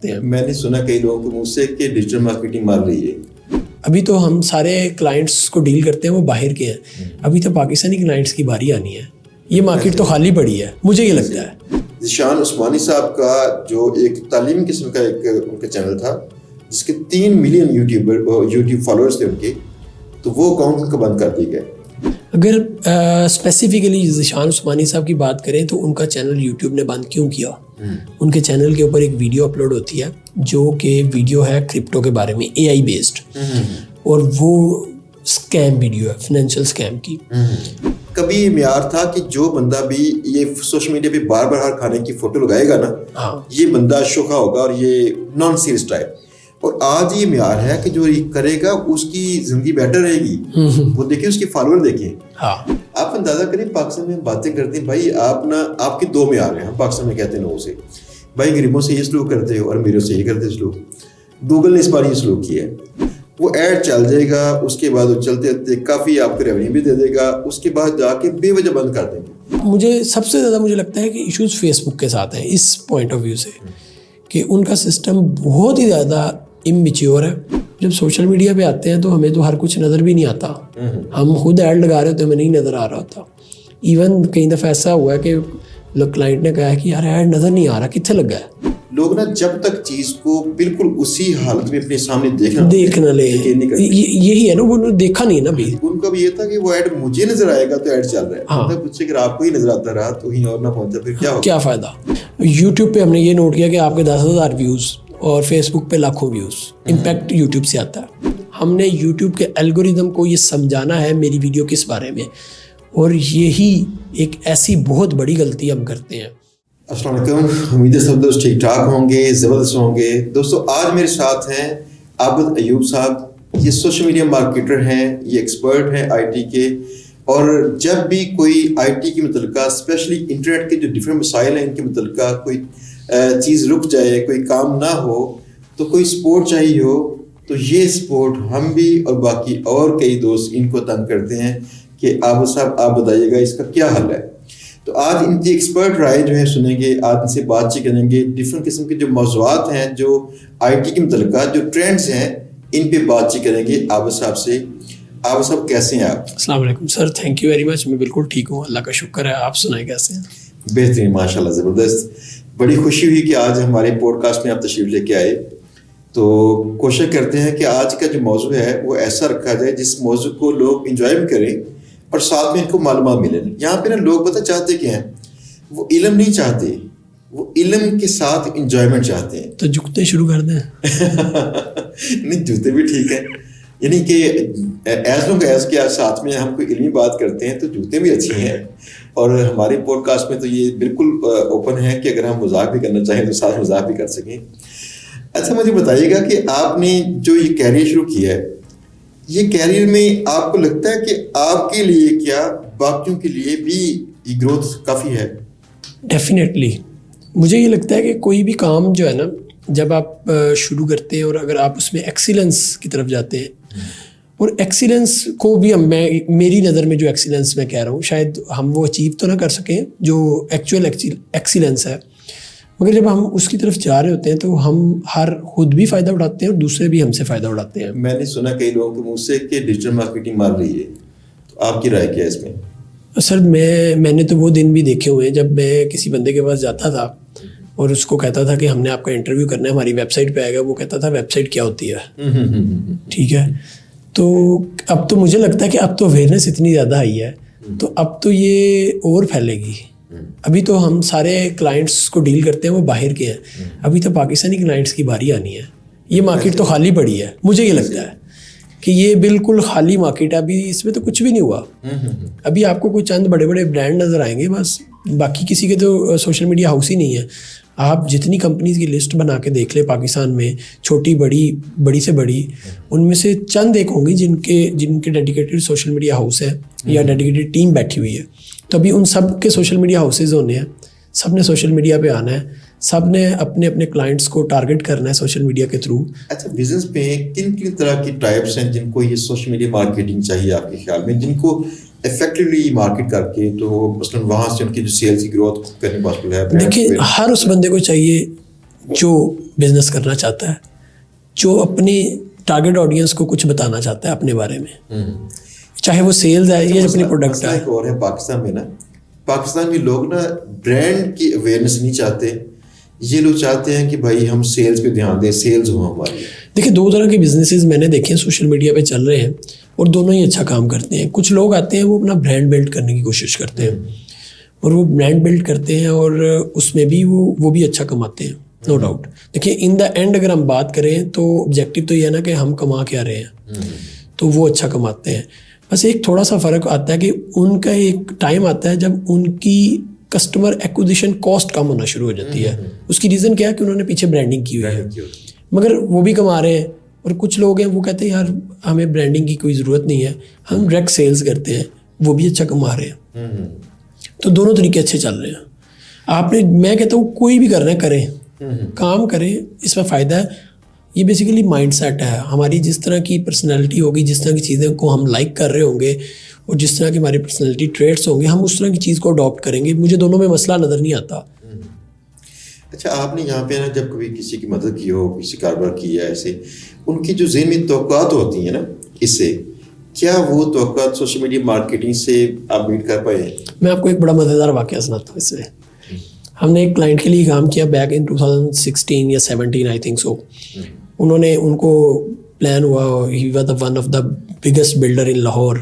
मैंने सुना कई लोगों के मुंह से कि डिजिटल मार्केटिंग मार रही है। अभी तो हम सारे क्लाइंट्स को डील करते हैं वो बाहर के हैं, अभी तो पाकिस्तानी क्लाइंट्स की बारी आनी है। ये मार्केट तो खाली पड़ी है, मुझे ये लगता है। ज़ीशान उस्मानी साहब का जो एक तालीमी किस्म का एक उनका चैनल था जिसके 3 मिलियन यूट्यूब फॉलोअर्स थे उनके, तो वो अकाउंट उनका बंद कर दिया गया। अगर स्पेसिफिकली ज़ीशान उस्मानी साहब की बात करें तो उनका चैनल यूट्यूब ने बंद क्यों किया? उनके चैनल के ऊपर एक वीडियो अपलोड होती है जो कि वीडियो है क्रिप्टो के बारे में, AI बेस्ड, और वो स्कैम वीडियो है, फाइनेंशियल स्कैम की। कभी ये म्यार था कि जो बंदा भी ये सोशल मीडिया पे बार बार हर खाने की फोटो लगाएगा ना, हाँ, ये बंदा शोखा होगा और ये नॉन सीरियस टाइप। और आज ये म्यार है कि जो ये करेगा उसकी जिंदगी बेटर रहेगी। वो देखिए, उसके फॉलोअर देखें। हाँ, आप अंदाजा करें, पाकिस्तान में बातें करते हैं भाई, आप ना आपके 2 म्यार हैं। हम पाकिस्तान में कहते हैं लोगों से, भाई गरीबों से ये सलूक करते हो और अमीरों से ये करते सलूक। गूगल ने इस बार ये सलूक किया है। वो ऐड चल जाएगा, उसके बाद वो चलते चलते काफ़ी आपको रेवेन्यू भी दे देगा, उसके बाद जाके बेवजह बंद कर देंगे। मुझे सबसे ज़्यादा मुझे लगता है कि इश्यूज फेसबुक के साथ हैं इस पॉइंट ऑफ व्यू से, कि उनका सिस्टम बहुत ही ज़्यादा इमेच्योर है। जब सोशल मीडिया पे आते हैं तो हमें तो हर कुछ नज़र भी नहीं आता। हम खुद ऐड लगा रहे होते हमें नहीं नज़र आ रहा होता। इवन कई दफ़ा ऐसा हुआ है कि क्लाइंट ने कहा है कि यार ऐड नज़र नहीं आ रहा, कितने लगा है। लोग ना जब तक चीज़ को बिल्कुल उसी हालत में अपने सामने देख ना ले, यही है ना, वो देखा नहीं ना भी। उनका भी ये था कि वो ऐड मुझे नजर आएगा तो ऐड चल रहा है। हाँ, मतलब मुझसे अगर आपको ही नजर आता रहा तो कहीं और ना पहुंचा, फिर क्या होगा? क्या फ़ायदा। यूट्यूब पे हमने ये नोट किया कि आपके 10,000 व्यूज़ और फेसबुक पे लाखों व्यूज़, इम्पैक्ट यूट्यूब से आता है। हमने यूट्यूब के एल्गोरिदम को ये समझाना है मेरी वीडियो किस बारे में, और यही एक ऐसी बहुत बड़ी गलती हम करते हैं। अस्सलाम वालेकुम, उम्मीद है सब दोस्त ठीक ठाक होंगे, ज़बरदस्त होंगे। दोस्तों, आज मेरे साथ हैं आबिद अयूब साहब। ये सोशल मीडिया मार्केटर हैं, ये एक्सपर्ट हैं IT के। और जब भी कोई IT के मुतल्लिका, स्पेशली इंटरनेट के जो डिफरेंट मसाइल हैं इनके मुतल्लिका कोई चीज़ रुक जाए, कोई काम ना हो, तो कोई सपोर्ट चाहिए हो, तो ये सपोर्ट हम भी और बाकी और कई दोस्त इनको तंग करते हैं कि आबिद साहब आप बताइएगा इसका क्या हल है। तो आज इनकी एक्सपर्ट राय जो है सुनेंगे, आज इनसे बातचीत करेंगे, डिफरेंट किस्म के जो मौज़ूआत हैं, जो IT के मुतल्लिका जो ट्रेंड्स हैं, इन पे बातचीत करेंगे आबिद साहब से। आबिद साहब कैसे हैं आप? अस्सलाम वालेकुम sir, thank you very much. मैं बिल्कुल ठीक हूँ, अल्लाह का शुक्र है। आप सुनाएं कैसे हैं? बेहतरीन, माशाल्लाह, ज़बरदस्त। बड़ी खुशी हुई कि आज हमारे पॉडकास्ट में आप तशरीफ़ लेके आए। तो कोशिश करते हैं कि आज का जो मौजू है वो ऐसा रखा जाए जिस मौजू को लोग इंजॉय भी करें और साथ में इनको मालूमात मिले। यहाँ पे ना लोग पता चाहते क्या हैं, वो इल्म नहीं चाहते, वो इल्म के साथ इंजॉयमेंट चाहते हैं। तो जूते शुरू कर दें? नहीं, जूते भी ठीक है, यानी कि एज लॉन्ग एज के साथ में हम कोई इल्मी बात करते हैं तो जूते भी अच्छे हैं। और हमारे पॉडकास्ट में तो ये बिल्कुल ओपन है कि अगर हम मजाक भी करना चाहें तो साथ मजाक भी कर सकें। अच्छा, मुझे बताइएगा कि आपने जो ये कैरियर शुरू किया है, ये कैरियर में आपको लगता है कि आपके लिए क्या बाकियों के लिए भी ये ग्रोथ काफ़ी है? डेफिनेटली मुझे ये लगता है कि कोई भी काम जो है ना, जब आप शुरू करते हैं और अगर आप उसमें एक्सीलेंस की तरफ जाते हैं, और एक्सीलेंस को भी मेरी नज़र में जो एक्सीलेंस मैं कह रहा हूँ, शायद हम वो अचीव तो ना कर सकें जो एक्चुअल एक्सीलेंस है, मगर जब हम उसकी तरफ जा रहे होते हैं तो हम खुद भी फ़ायदा उठाते हैं और दूसरे भी हमसे फ़ायदा उठाते हैं। मैंने सुना कई लोगों के मुंह से कि डिजिटल मार्केटिंग मार रही है, तो आपकी राय क्या है इसमें? सर, मैंने तो वो दिन भी देखे हुए हैं जब मैं किसी बंदे के पास जाता था और उसको कहता था कि हमने आपका इंटरव्यू करना है, हमारी वेबसाइट पे आएगा। वो कहता था वेबसाइट क्या होती है? ठीक है, तो अब तो मुझे लगता है कि अब तो अवेयरनेस इतनी ज़्यादा आई है तो अब तो ये और फैलेगी। अभी तो हम सारे क्लाइंट्स को डील करते हैं वो बाहर के हैं, अभी तो पाकिस्तानी क्लाइंट्स की बारी आनी है। ये मार्केट तो खाली पड़ी है, मुझे ये लगता है कि ये बिल्कुल खाली मार्केट है। अभी इसमें तो कुछ भी नहीं हुआ। अभी आपको कुछ चंद बड़े बड़े ब्रांड नज़र आएंगे बस, बाकी किसी के तो सोशल मीडिया हाउस ही नहीं है। आप जितनी कंपनीज़ की लिस्ट बना के देख ले पाकिस्तान में, छोटी बड़ी से बड़ी, उनमें से चंद एक होंगी जिनके डेडिकेटेड सोशल मीडिया हाउस है या डेडिकेटेड टीम बैठी हुई है। तो अभी उन सब के सोशल मीडिया हाउसेज होने हैं, सब ने सोशल मीडिया पे आना है, सब ने अपने अपने क्लाइंट्स को टारगेट करना है सोशल मीडिया के थ्रू। अच्छा, बिजनेस में किन किन तरह की टाइप्स हैं जिनको ये सोशल मीडिया मार्केटिंग चाहिए आपके ख्याल में, जिनको इफेक्टिवली मार्केट करके तो मसलन वहाँ से उनकी जो सेल्स की ग्रोथ करनी पॉसिबल है? देखिए, हर उस बंदे को चाहिए जो बिजनेस करना चाहता है, जो अपनी टारगेट ऑडियंस को कुछ बताना चाहता है अपने बारे में, चाहे वो सेल्स है या अपनी प्रोडक्ट है। एक और है पाकिस्तान में ना, पाकिस्तान में लोग ना ब्रांड की अवेयरनेस नहीं चाहते, ये लोग चाहते हैं कि भाई हम सेल्स पे ध्यान दें, सेल्स हो हमारी। देखिए, दो तरह के बिजनेसेस मैंने देखे हैं सोशल मीडिया पे चल रहे हैं और दोनों ही अच्छा काम करते हैं। कुछ लोग आते हैं वो अपना ब्रांड बिल्ड करने की कोशिश करते हैं और वो ब्रांड बिल्ड करते हैं और उसमें भी वो भी अच्छा कमाते हैं, नो डाउट। देखिए, इन द एंड अगर हम बात करें तो ऑब्जेक्टिव तो ये है ना कि हम कमा क्या रहे हैं, तो वो अच्छा कमाते हैं। बस एक थोड़ा सा फ़र्क आता है कि उनका एक टाइम आता है जब उनकी कस्टमर एक्विजिशन कॉस्ट कम होना शुरू हो जाती है। उसकी रीज़न क्या है कि उन्होंने पीछे ब्रांडिंग की हुई है, मगर वो भी कमा रहे हैं। और कुछ लोग हैं वो कहते हैं यार हमें ब्रांडिंग की कोई ज़रूरत नहीं है, हम डायरेक्ट सेल्स करते हैं, वो भी अच्छा कमा रहे हैं। तो दोनों तरीके अच्छे चल रहे हैं। आपने, मैं कहता हूँ कोई भी करना है करें, काम करें, इसमें फ़ायदा है। ये बेसिकली माइंडसेट है। हमारी जिस तरह की पर्सनैलिटी होगी, जिस तरह की चीज़ें को हम लाइक कर रहे होंगे और जिस तरह की हमारी पर्सनैलिटी ट्रेट्स होंगे, हम उस तरह की चीज़ को अडॉप्ट करेंगे। मुझे दोनों में मसला नज़र नहीं आता। अच्छा, आपने यहाँ पे ना जब कभी किसी की मदद की हो, किसी कारोबार की है ऐसे, उनकी जो ज़हन में तवक्कुआत होती हैं ना, इससे क्या वो तवक्कुआत सोशल मीडिया मार्केटिंग से आप मीट कर पाए? मैं आपको एक बड़ा मज़ेदार वाक़या सुनाता हूँ इससे। हमने एक क्लाइंट के लिए काम किया बैक इन 2016 या 17 आई थिंक सो। उनको प्लान हुआ, he was one of the biggest builder in Lahore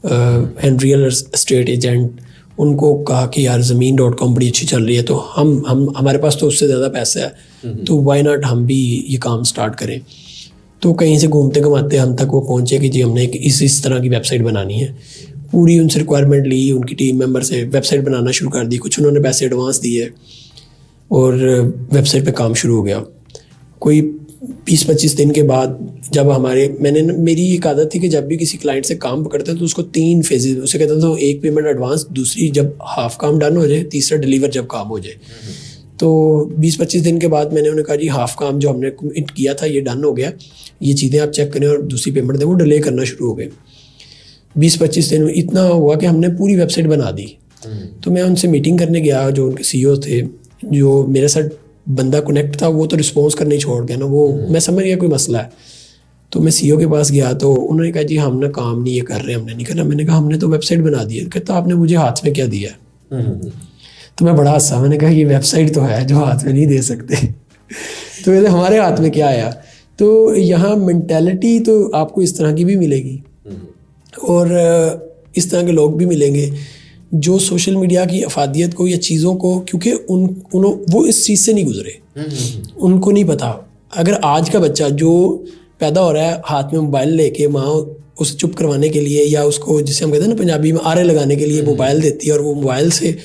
and real estate agent. उनको कहा कि यार ज़मीन.com बड़ी अच्छी चल रही है, तो हम हमारे पास तो उससे ज़्यादा पैसा है, तो वाई नॉट हम भी ये काम स्टार्ट करें। तो कहीं से घूमते घुमाते हम तक वो पहुँचे कि जी हमने एक इस तरह की वेबसाइट बनानी है। पूरी उनसे रिक्वायरमेंट ली, उनकी टीम मेंबर से वेबसाइट बनाना शुरू कर दी। कुछ उन्होंने पैसे एडवांस दिए और वेबसाइट पे काम शुरू हो गया। कोई 20-25 दिन के बाद जब मेरी एक आदत थी कि जब भी किसी क्लाइंट से काम पकड़ते तो उसको 3 फेजेज, उसे कहता था एक पेमेंट एडवांस, दूसरी जब हाफ काम डन हो जाए, तीसरा डिलीवर जब काम हो जाए। तो 20-25 दिन के बाद मैंने उन्हें कहा जी हाफ काम जो हमने कमिट किया था ये डन हो गया, ये चीज़ें आप चेक करें और दूसरी पेमेंट दें। वो डिले करना शुरू हो गए। 20-25 दिन में इतना हुआ कि हमने पूरी वेबसाइट बना दी। तो मैं उनसे मीटिंग करने गया, जो उनके CEO थे, जो मेरे साथ बंदा कनेक्ट था, वो तो रिस्पॉन्स करने ही छोड़ गया ना। वो मैं समझ गया कोई मसला है। तो मैं CEO के पास गया तो उन्होंने कहा जी हम ना काम नहीं ये कर रहे, हमने नहीं करना। मैंने कहा हमने तो वेबसाइट बना दी है। कहता आपने मुझे हाथ में क्या दिया? तो मैं बड़ा हंसा। मैंने कहा ये वेबसाइट तो है जो हाथ में नहीं दे सकते। तो कहते हमारे हाथ में क्या आया? तो यहाँ मेंटालिटी तो आपको इस तरह की भी मिलेगी और इस तरह के लोग भी मिलेंगे जो सोशल मीडिया की अफादियत को या चीज़ों को, क्योंकि वो इस चीज़ से नहीं गुजरे, उनको नहीं पता। अगर आज का बच्चा जो पैदा हो रहा है हाथ में मोबाइल लेके, माँ उसे चुप करवाने के लिए या उसको, जिसे हम कहते हैं ना पंजाबी में, आरे लगाने के लिए मोबाइल देती है और वो मोबाइल से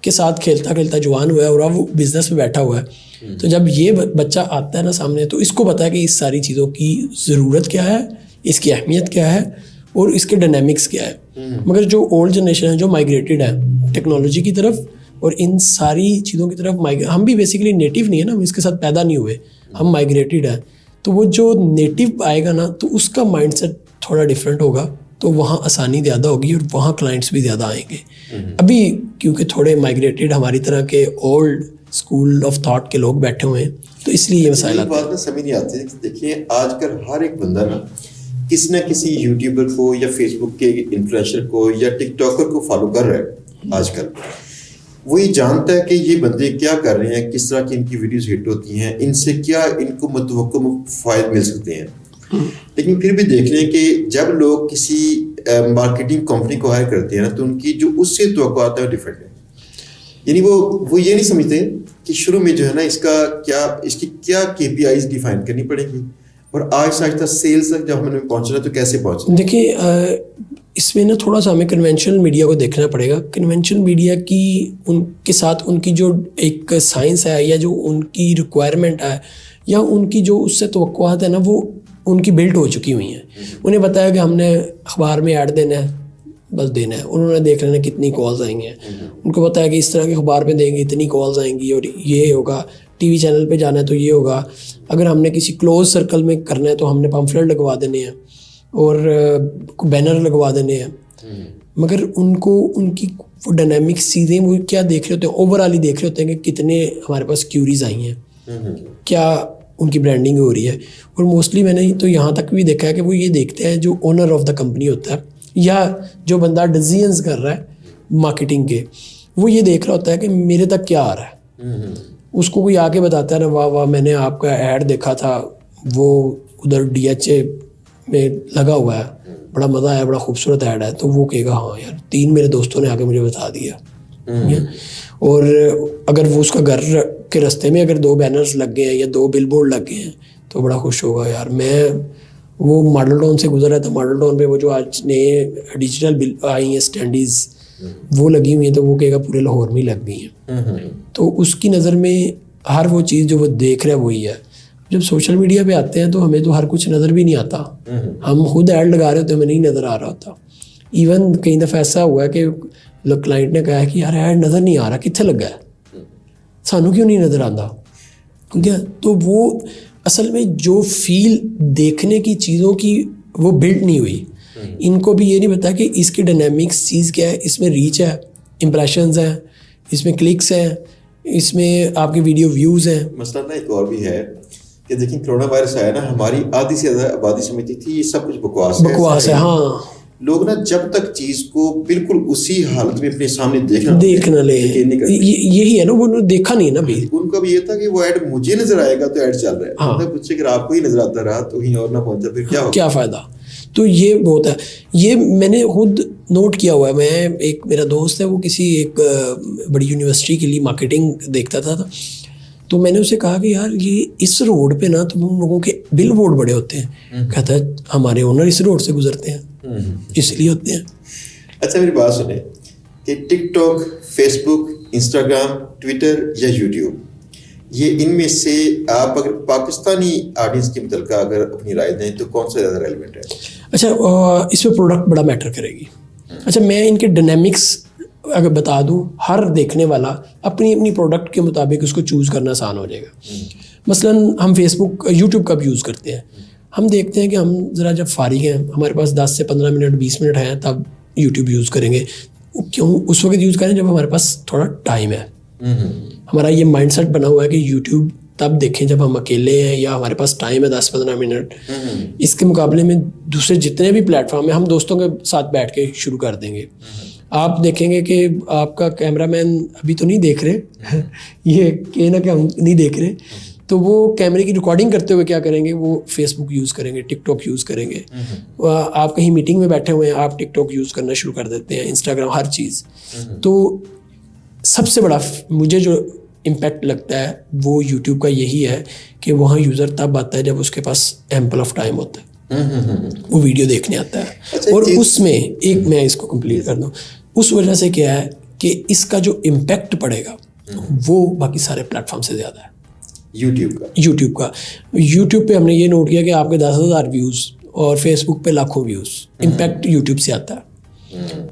के साथ खेलता खेलता जवान हुआ है और अब वो बिजनेस में बैठा हुआ है। तो जब ये बच्चा आता है ना सामने, तो इसको पता है कि इस सारी चीज़ों की ज़रूरत क्या है, इसकी अहमियत क्या है और इसके डायनामिक्स क्या है। मगर जो ओल्ड जनरेशन है, जो माइग्रेटेड है टेक्नोलॉजी की तरफ और इन सारी चीज़ों की तरफ, हम भी बेसिकली नेटिव नहीं है ना, हम इसके साथ पैदा नहीं हुए, हम माइग्रेटेड है। तो वो जो नेटिव आएगा ना, तो उसका माइंडसेट थोड़ा डिफरेंट होगा, तो वहाँ आसानी ज़्यादा होगी और वहाँ क्लाइंट्स भी ज़्यादा आएंगे। अभी क्योंकि थोड़े माइग्रेटेड हमारी तरह के ओल्ड स्कूल ऑफ थॉट के लोग बैठे हुए हैं, तो इसलिए ये मसाइल आते हैं। बात ना समझ नहीं आती। देखिए आजकल हर एक बंदा ना किसी न किसी यूट्यूबर को या फेसबुक के इन्फ्लुएंसर को या टिकटॉकर को फॉलो कर रहा है। आजकल वो ये जानता है कि ये बंदे क्या कर रहे हैं, किस तरह की इनकी वीडियोस हिट होती हैं, इनसे क्या इनको मुतवक्को फ़ायदे मिल सकते हैं। लेकिन फिर भी देख लें कि जब लोग किसी मार्केटिंग कंपनी को हायर करते हैं ना, तो उनकी जो उससे तवक्कुआत है डिफरेंट है। यानी वो ये नहीं समझते कि शुरू में जो है ना इसकी क्या KPIs डिफाइन करनी पड़ेगी और आहिस्ता आहिस्ता सेल्स तक जब हमें पहुंचना तो कैसे पहुंचना। देखिए इसमें ना थोड़ा सा हमें कन्वेंशनल मीडिया को देखना पड़ेगा। कन्वेंशनल मीडिया की उनके साथ उनकी जो एक साइंस है या जो उनकी रिक्वायरमेंट है या उनकी जो उससे तवक्कुआत है ना, वो उनकी बिल्ड हो चुकी हुई हैं। उन्हें बताया कि हमने अखबार में ऐड देना है, बस देना है। उन्होंने देख लेना कितनी कॉल्स आएंगी हैं। उनको बताया कि इस तरह के अखबार में देंगे इतनी कॉल्स आएंगी और ये होगा, TV चैनल पे जाना है तो ये होगा। अगर हमने किसी क्लोज सर्कल में करना है तो हमने पम्फलेट लगवा देने हैं और बैनर लगवा देने हैं। मगर उनको उनकी वो डायनामिक्स चीज़ें वो क्या देख रहे होते हैं, ओवरऑल ही देख रहे होते हैं कि कितने हमारे पास क्यूरीज आई हैं, क्या उनकी ब्रांडिंग हो रही है। और मोस्टली मैंने तो यहाँ तक भी देखा है कि वो ये देखते हैं जो ओनर ऑफ द कंपनी होता है या जो बंदा डिसीजंस कर रहा है मार्केटिंग के, वो ये देख रहा होता है कि मेरे तक क्या आ रहा है। उसको कोई आके बताता है ना, वाह वाह मैंने आपका ऐड देखा था, वो उधर DHA में लगा हुआ है, बड़ा मज़ा आया, बड़ा खूबसूरत ऐड है, तो वो कहेगा हाँ यार 3 मेरे दोस्तों ने आके मुझे बता दिया। और अगर वो उसका घर के रास्ते में अगर 2 बैनर्स लग गए हैं या 2 बिलबोर्ड लग गए हैं तो बड़ा खुश होगा यार। मैं वो मॉडल टाउन से गुजरा था, मॉडल टाउन पे वो जो आज नए डिजिटल बिल आई हैं स्टैंडीज़ वो लगी हुई हैं, तो वो कहेगा पूरे लाहौर में ही लग गई हैं। तो उसकी नज़र में हर वो चीज़ जो वो देख रहा है वही है। जब सोशल मीडिया पे आते हैं तो हमें तो हर कुछ नज़र भी नहीं आता, हम खुद ऐड लगा रहे होते हैं, हमें नहीं नज़र आ रहा होता। इवन कई दफ़ा ऐसा हुआ है कि क्लाइंट ने कहा है कि यार ऐड नज़र नहीं आ रहा, कित्थे लगा है, सानू क्यों नहीं नज़र आता, ठीक है। तो वो असल में जो फील देखने की चीज़ों की वो बिल्ड नहीं हुई। इनको भी ये नहीं पता कि इसकी डायनेमिक्स चीज़ क्या है, इसमें रीच है, इम्प्रेशंस हैं, इसमें क्लिक्स हैं, इसमें आपके वीडियो व्यूज़ हैं। मसला ना एक और भी है कि देखिए कोरोना वायरस आया ना, हमारी आधी से ज़्यादा आबादी समझती थी ये सब कुछ बकवास है। हाँ, लोग ना जब तक चीज़ को बिल्कुल उसी हालत में अपने सामने देखना ले, यही है ना, वो देखा नहीं ना भी। उनका भी ये था कि वो ऐड मुझे नजर आएगा तो ऐड चल रहा है। हाँ। मतलब पूछे अगर आपको ही नजर आता रहा तो कहीं और ना पहुंचा फिर क्या फ़ायदा। तो ये बहुत है, ये मैंने खुद नोट किया हुआ है। मैं एक मेरा दोस्त है वो किसी एक बड़ी यूनिवर्सिटी के लिए मार्केटिंग देखता था, तो मैंने उसे कहा कि यार ये इस रोड पे ना तो उन लोगों के बिल बोर्ड बड़े होते हैं। कहता है हमारे ओनर इस रोड से गुजरते हैं इसलिए होते हैं। अच्छा मेरी बात सुने कि टिकटॉक, फेसबुक, इंस्टाग्राम, ट्विटर या यूट्यूब, ये इनमें से आप अगर पाकिस्तानी ऑडियंस के मुतल्लिक़ अगर अपनी राय दें तो कौन सा ज़्यादा रेलिवेंट है? अच्छा, इसमें प्रोडक्ट बड़ा मैटर करेगी। अच्छा, मैं इनके डायनेमिक्स अगर बता दूं, हर देखने वाला अपनी अपनी प्रोडक्ट के मुताबिक उसको चूज़ करना आसान हो जाएगा। मसलन हम फेसबुक, यूट्यूब का भी यूज़ करते हैं। हम देखते हैं कि हम ज़रा जब फारिग हैं, हमारे पास 10 से 15 मिनट 20 मिनट हैं, तब यूट्यूब यूज़ करेंगे। क्यों उस वक्त यूज़ करें? जब हमारे पास थोड़ा टाइम है। हमारा ये माइंडसेट बना हुआ है कि यूट्यूब तब देखें जब हम अकेले हैं या हमारे पास टाइम है 10-15 मिनट। इसके मुकाबले में दूसरे जितने भी प्लेटफॉर्म है हम दोस्तों के साथ बैठ के शुरू कर देंगे। आप देखेंगे कि आपका कैमरामैन अभी तो नहीं देख रहे ये कहीं ना कहीं नहीं देख रहे, तो वो कैमरे की रिकॉर्डिंग करते हुए क्या करेंगे, वो फेसबुक यूज़ करेंगे, टिकटॉक यूज़ करेंगे। आप कहीं मीटिंग में बैठे हुए हैं, आप टिकटॉक यूज़ करना शुरू कर देते हैं, इंस्टाग्राम, हर चीज़। तो सबसे बड़ा मुझे जो इम्पैक्ट लगता है वो यूट्यूब का यही है कि वहाँ यूज़र तब आता है जब उसके पास एम्पल ऑफ टाइम होता है, वो वीडियो देखने आता है। अच्छा, और उसमें एक मैं इसको कंप्लीट कर दूँ, उस वजह से क्या है कि इसका जो इम्पैक्ट पड़ेगा वो बाकी सारे प्लेटफॉर्म से ज़्यादा है। यूट्यूब पे हमने ये नोट किया कि आपके 10,000 व्यूज़ और फेसबुक पे लाखों व्यूज़, इम्पैक्ट यूट्यूब से आता है।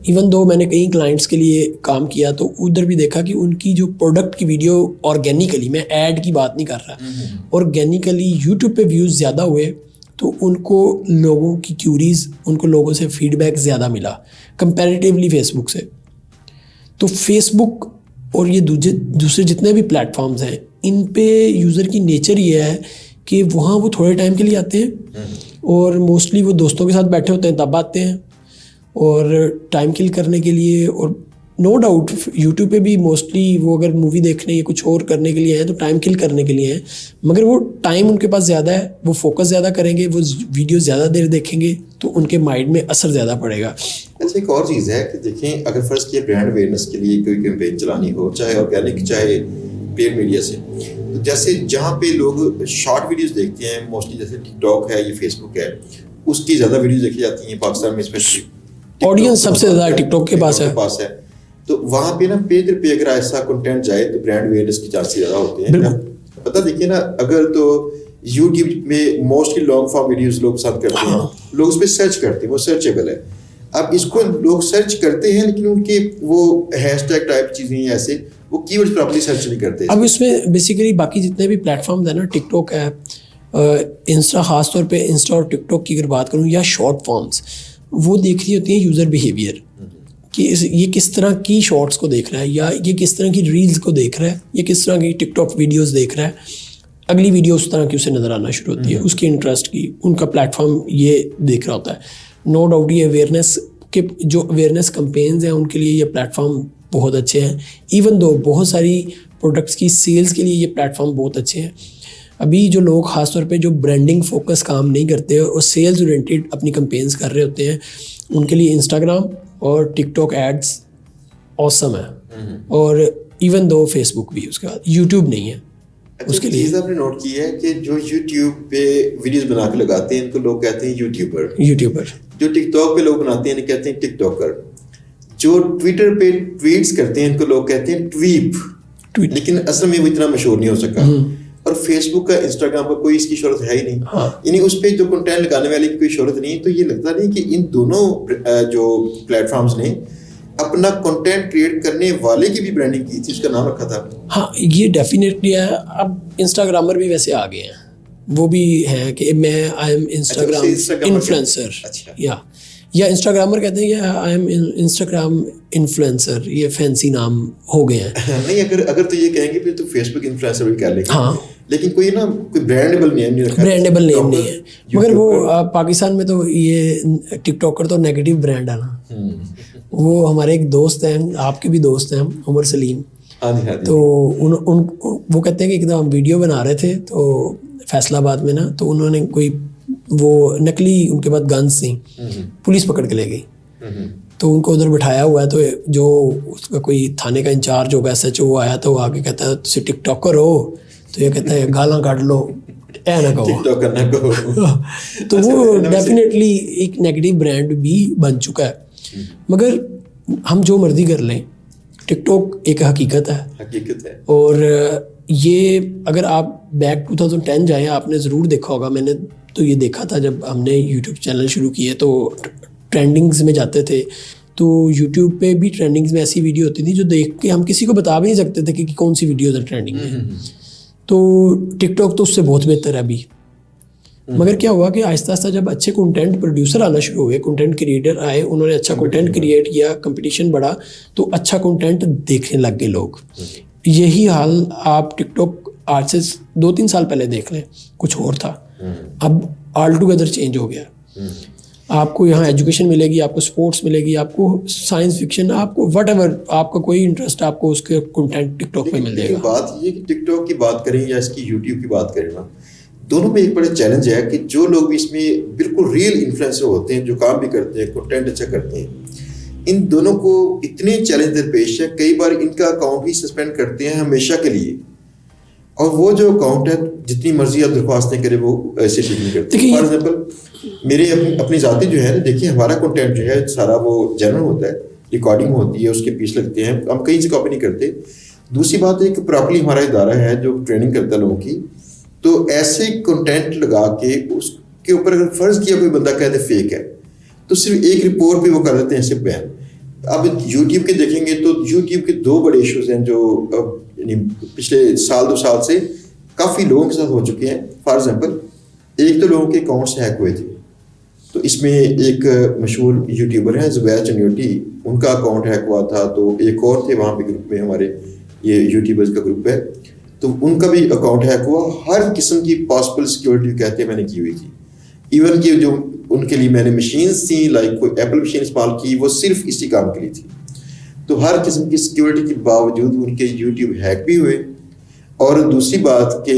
इवन दो मैंने कई क्लाइंट्स के लिए काम किया तो उधर भी देखा कि उनकी जो प्रोडक्ट की वीडियो ऑर्गेनिकली, मैं ऐड की बात नहीं कर रहा, ऑर्गेनिकली यूट्यूब पे व्यूज़ ज़्यादा हुए तो उनको लोगों की क्यूरीज, उनको लोगों से फीडबैक ज़्यादा मिला कंपैरेटिवली फेसबुक से। तो फेसबुक और ये दूसरे जितने भी प्लेटफॉर्म्स हैं, इन पे यूज़र की नेचर ये है कि वहाँ वो थोड़े टाइम के लिए आते हैं और मोस्टली वो दोस्तों के साथ बैठे होते हैं तब आते हैं और टाइम किल करने के लिए। और नो डाउट यूट्यूब पे भी मोस्टली वो अगर मूवी देखने या कुछ और करने के लिए हैं तो टाइम किल करने के लिए हैं, मगर वो टाइम उनके पास ज़्यादा है, वो फोकस ज़्यादा करेंगे, वो वीडियो ज़्यादा देर देखेंगे तो उनके माइंड में असर ज़्यादा पड़ेगा। अच्छा, एक और चीज़ है कि देखें, अगर फ़र्ज़ किए ब्रांड अवेयरनेस के लिए कोई कैंपेन चलानी हो, चाहे ऑर्गेनिक चाहे पेड मीडिया से, तो जैसे जहाँ पे लोग शॉर्ट वीडियोज़ देखते हैं मोस्टली, जैसे टिकटॉक है या फेसबुक है, उसकी ज़्यादा वीडियोज़ देखी जाती हैं पाकिस्तान में, स्पेशली ऑडियंस सबसे ज़्यादा टिकटॉक के पास है। तो वहाँ पे ना पे अगर ऐसा कंटेंट जाए तो ब्रांड अवेयरनेस की चांसेस ज़्यादा होते हैं। पता देखिए ना, अगर तो यूट्यूब में मोस्टली लॉन्ग फॉर्म वीडियोस लोग पसंद करते हैं, लोग उस पर सर्च करते हैं, वो सर्चेबल है। अब इसको लोग सर्च करते हैं लेकिन उनके वो हैशटैग टाइप चीज़ें ऐसे वो कीवर्ड्स प्रॉपर्ली सर्च नहीं करते। अब इसमें बेसिकली बाकी जितने भी प्लेटफॉर्म है ना, टिकटॉक है, इंस्टा, ख़ास तौर पे इंस्टा और टिकटॉक की अगर बात करूँ, या शॉर्ट फॉर्म्स, वो देख रही होती है यूज़र बिहेवियर कि ये किस तरह की शॉर्ट्स को देख रहा है, या ये किस तरह की रील्स को देख रहा है, ये किस तरह की टिकटॉक वीडियोस देख रहा है। अगली वीडियो उस तरह की उसे नज़र आना शुरू होती है, उसके इंटरेस्ट की, उनका प्लेटफॉर्म ये देख रहा होता है। नो डाउट ये अवेयरनेस के जो अवेयरनेस कैंपेन्स हैं उनके लिए ये प्लेटफॉर्म बहुत अच्छे हैं। इवन दो बहुत सारी प्रोडक्ट्स की सेल्स के लिए ये प्लेटफॉर्म बहुत अच्छे हैं। अभी जो लोग ख़ासतौर पे जो ब्रांडिंग फोकस काम नहीं करते और सेल्स ओरिएंटेड अपनी कैंपेन्स कर रहे होते हैं, उनके लिए इंस्टाग्राम और टिकटॉक एड्स ऑसम है। और इवन दो फेसबुक भी, उसके बाद यूट्यूब नहीं है उसके लिए। चीज़ आपने नोट की है कि जो यूट्यूब पे वीडियोस बना के लगाते हैं इनको लोग कहते हैं यूट्यूबर। जो टिकटॉक पे लोग बनाते हैं इन्हें कहते हैं टिकटॉकर। जो ट्विटर पे ट्वीट्स करते हैं इनको लोग कहते हैं ट्वीट। लेकिन असल में वो इतना मशहूर नहीं हो सका। और फेसबुक का, इंस्टाग्राम का कोई इसकी शोहरत है ही नहीं। यानी उस पर जो कंटेंट लगाने वाले की कोई शोहरत नहीं। तो ये लगता नहीं कि इन दोनों जो प्लेटफॉर्म्स ने अपना कंटेंट क्रिएट करने वाले की भी ब्रांडिंग की थी, उसका नाम रखा था। हाँ, ये डेफिनेटली है। अब इंस्टाग्रामर भी वैसे आ गए हैं, वो भी हैं कि मैं आई एम इंस्टाग्राम इन्फ्लुएंसर। या इंस्टाग्रामर कहते हैं कि आई एम इंस्टाग्राम इन्फ्लुएंसर, ये फैंसी नाम हो गए हैं। नहीं, अगर तो ये कहेंगे फिर तो फेसबुक इन्फ्लुएंसर भी कर लेंगे। हाँ, लेकिन कोई ब्रांडेबल नेम नहीं रखा, ब्रांडेबल नेम नहीं है। मगर वो पाकिस्तान में तो ये टिकटॉकर तो नेगेटिव ब्रांड है ना। वो हमारे एक दोस्त हैं, आपके भी दोस्त हैं, उमर सलीम। तो वो कहते हैं कि एकदम हम वीडियो बना रहे थे तो फैसलाबाद में ना, तो उन्होंने कोई वो नकली उनके पास गन्स थी, पुलिस पकड़ के ले गई। तो उनको उधर बिठाया हुआ है, तो जो उसका कोई थाने का इंचार्ज होगा, SHO आया, तो वो आके कहता है तुम टिकटॉकर हो, तो ये कहता है गालां काट लो, ऐ ना कहो, टिकटॉकर ना कहो। तो वो डेफिनेटली एक नेगेटिव ब्रांड भी बन चुका है। मगर हम जो मर्जी कर लें, टिकटॉक एक हकीकत है। और ये अगर आप बैक 2010 जाएं, आपने ज़रूर देखा होगा, मैंने तो ये देखा था जब हमने यूट्यूब चैनल शुरू किए तो ट्रेंडिंग्स में जाते थे। तो यूट्यूब पे भी ट्रेंडिंग्स में ऐसी वीडियो होती थी जो देख के हम किसी को बता भी नहीं सकते थे कि कौन सी वीडियो है ट्रेंडिंग में। तो टिकटॉक तो उससे बहुत बेहतर है अभी। मगर क्या हुआ कि आहिस्ता आहिस्ता जब अच्छे कंटेंट प्रोड्यूसर आना शुरू हुए, कंटेंट क्रिएटर आए, उन्होंने अच्छा कंटेंट क्रिएट किया, कंपटीशन बढ़ा, तो अच्छा कंटेंट देखने लग गए लोग। यही हाल आप टिकटॉक आज से 2-3 साल पहले देख लें, कुछ और था। अब ऑल टुगेदर चेंज हो गया। आपको यहाँ एजुकेशन मिलेगी, आपको स्पोर्ट्स मिलेगी, आपको साइंस फिक्शन, आपको व्हाटएवर आपका कोई इंटरेस्ट, आपको उसके कंटेंट टिकटॉक पे मिल जाएगा। बात ये कि टिकटॉक की बात करें या इसकी यूट्यूब की बात करें ना, दोनों में एक बड़ा चैलेंज है कि जो लोग भी इसमें बिल्कुल रियल इन्फ्लुएंसर होते हैं, जो काम भी करते हैं, कंटेंट अच्छा करते हैं, इन दोनों को इतने चैलेंज दरपेश है, कई बार इनका अकाउंट भी सस्पेंड करते हैं हमेशा के लिए। और वो जो अकाउंट है, जितनी मर्जी आप दरख्वास्तें करें, वो ऐसे ठीक नहीं करते। फॉर एग्जाम्पल मेरे अपनी ज़ाती जो है, देखिए हमारा कंटेंट जो है सारा वो जनरल होता है, रिकॉर्डिंग होती है, उसके पीस लगते हैं, हम कहीं से कॉपी नहीं करते। दूसरी बात है कि प्रॉपर्ली हमारा इदारा है जो ट्रेनिंग करता है लोगों की, तो ऐसे कंटेंट लगा के उसके ऊपर अगर फ़र्ज़ किया कोई बंदा कहते फेक है, तो सिर्फ एक रिपोर्ट भी वो कर देते हैं ऐसे बैन। अब यूट्यूब के देखेंगे तो यूट्यूब के 2 बड़े इशूज़ हैं जो यानी पिछले 1-2 साल से काफ़ी लोगों के साथ हो चुके हैं। फॉर एग्जांपल, एक तो लोगों के अकाउंट्स हैक हुए थे, तो इसमें एक मशहूर यूट्यूबर हैं ज़ुबैर चन्योटी, उनका अकाउंट हैक हुआ था। तो एक और थे वहाँ पे ग्रुप में, हमारे ये यूट्यूबर्स का ग्रुप है, तो उनका भी अकाउंट हैक हुआ। हर किस्म की पॉसिबल सिक्योरिटी कहते हैं मैंने की हुई थी। इवन कि जो उनके लिए मैंने मशीन्स थी, लाइक कोई एप्पल मशीन इस्तेमाल की, वो सिर्फ इसी काम के लिए थी। तो हर किस्म की सिक्योरिटी के बावजूद उनके यूट्यूब हैक भी हुए। और दूसरी बात कि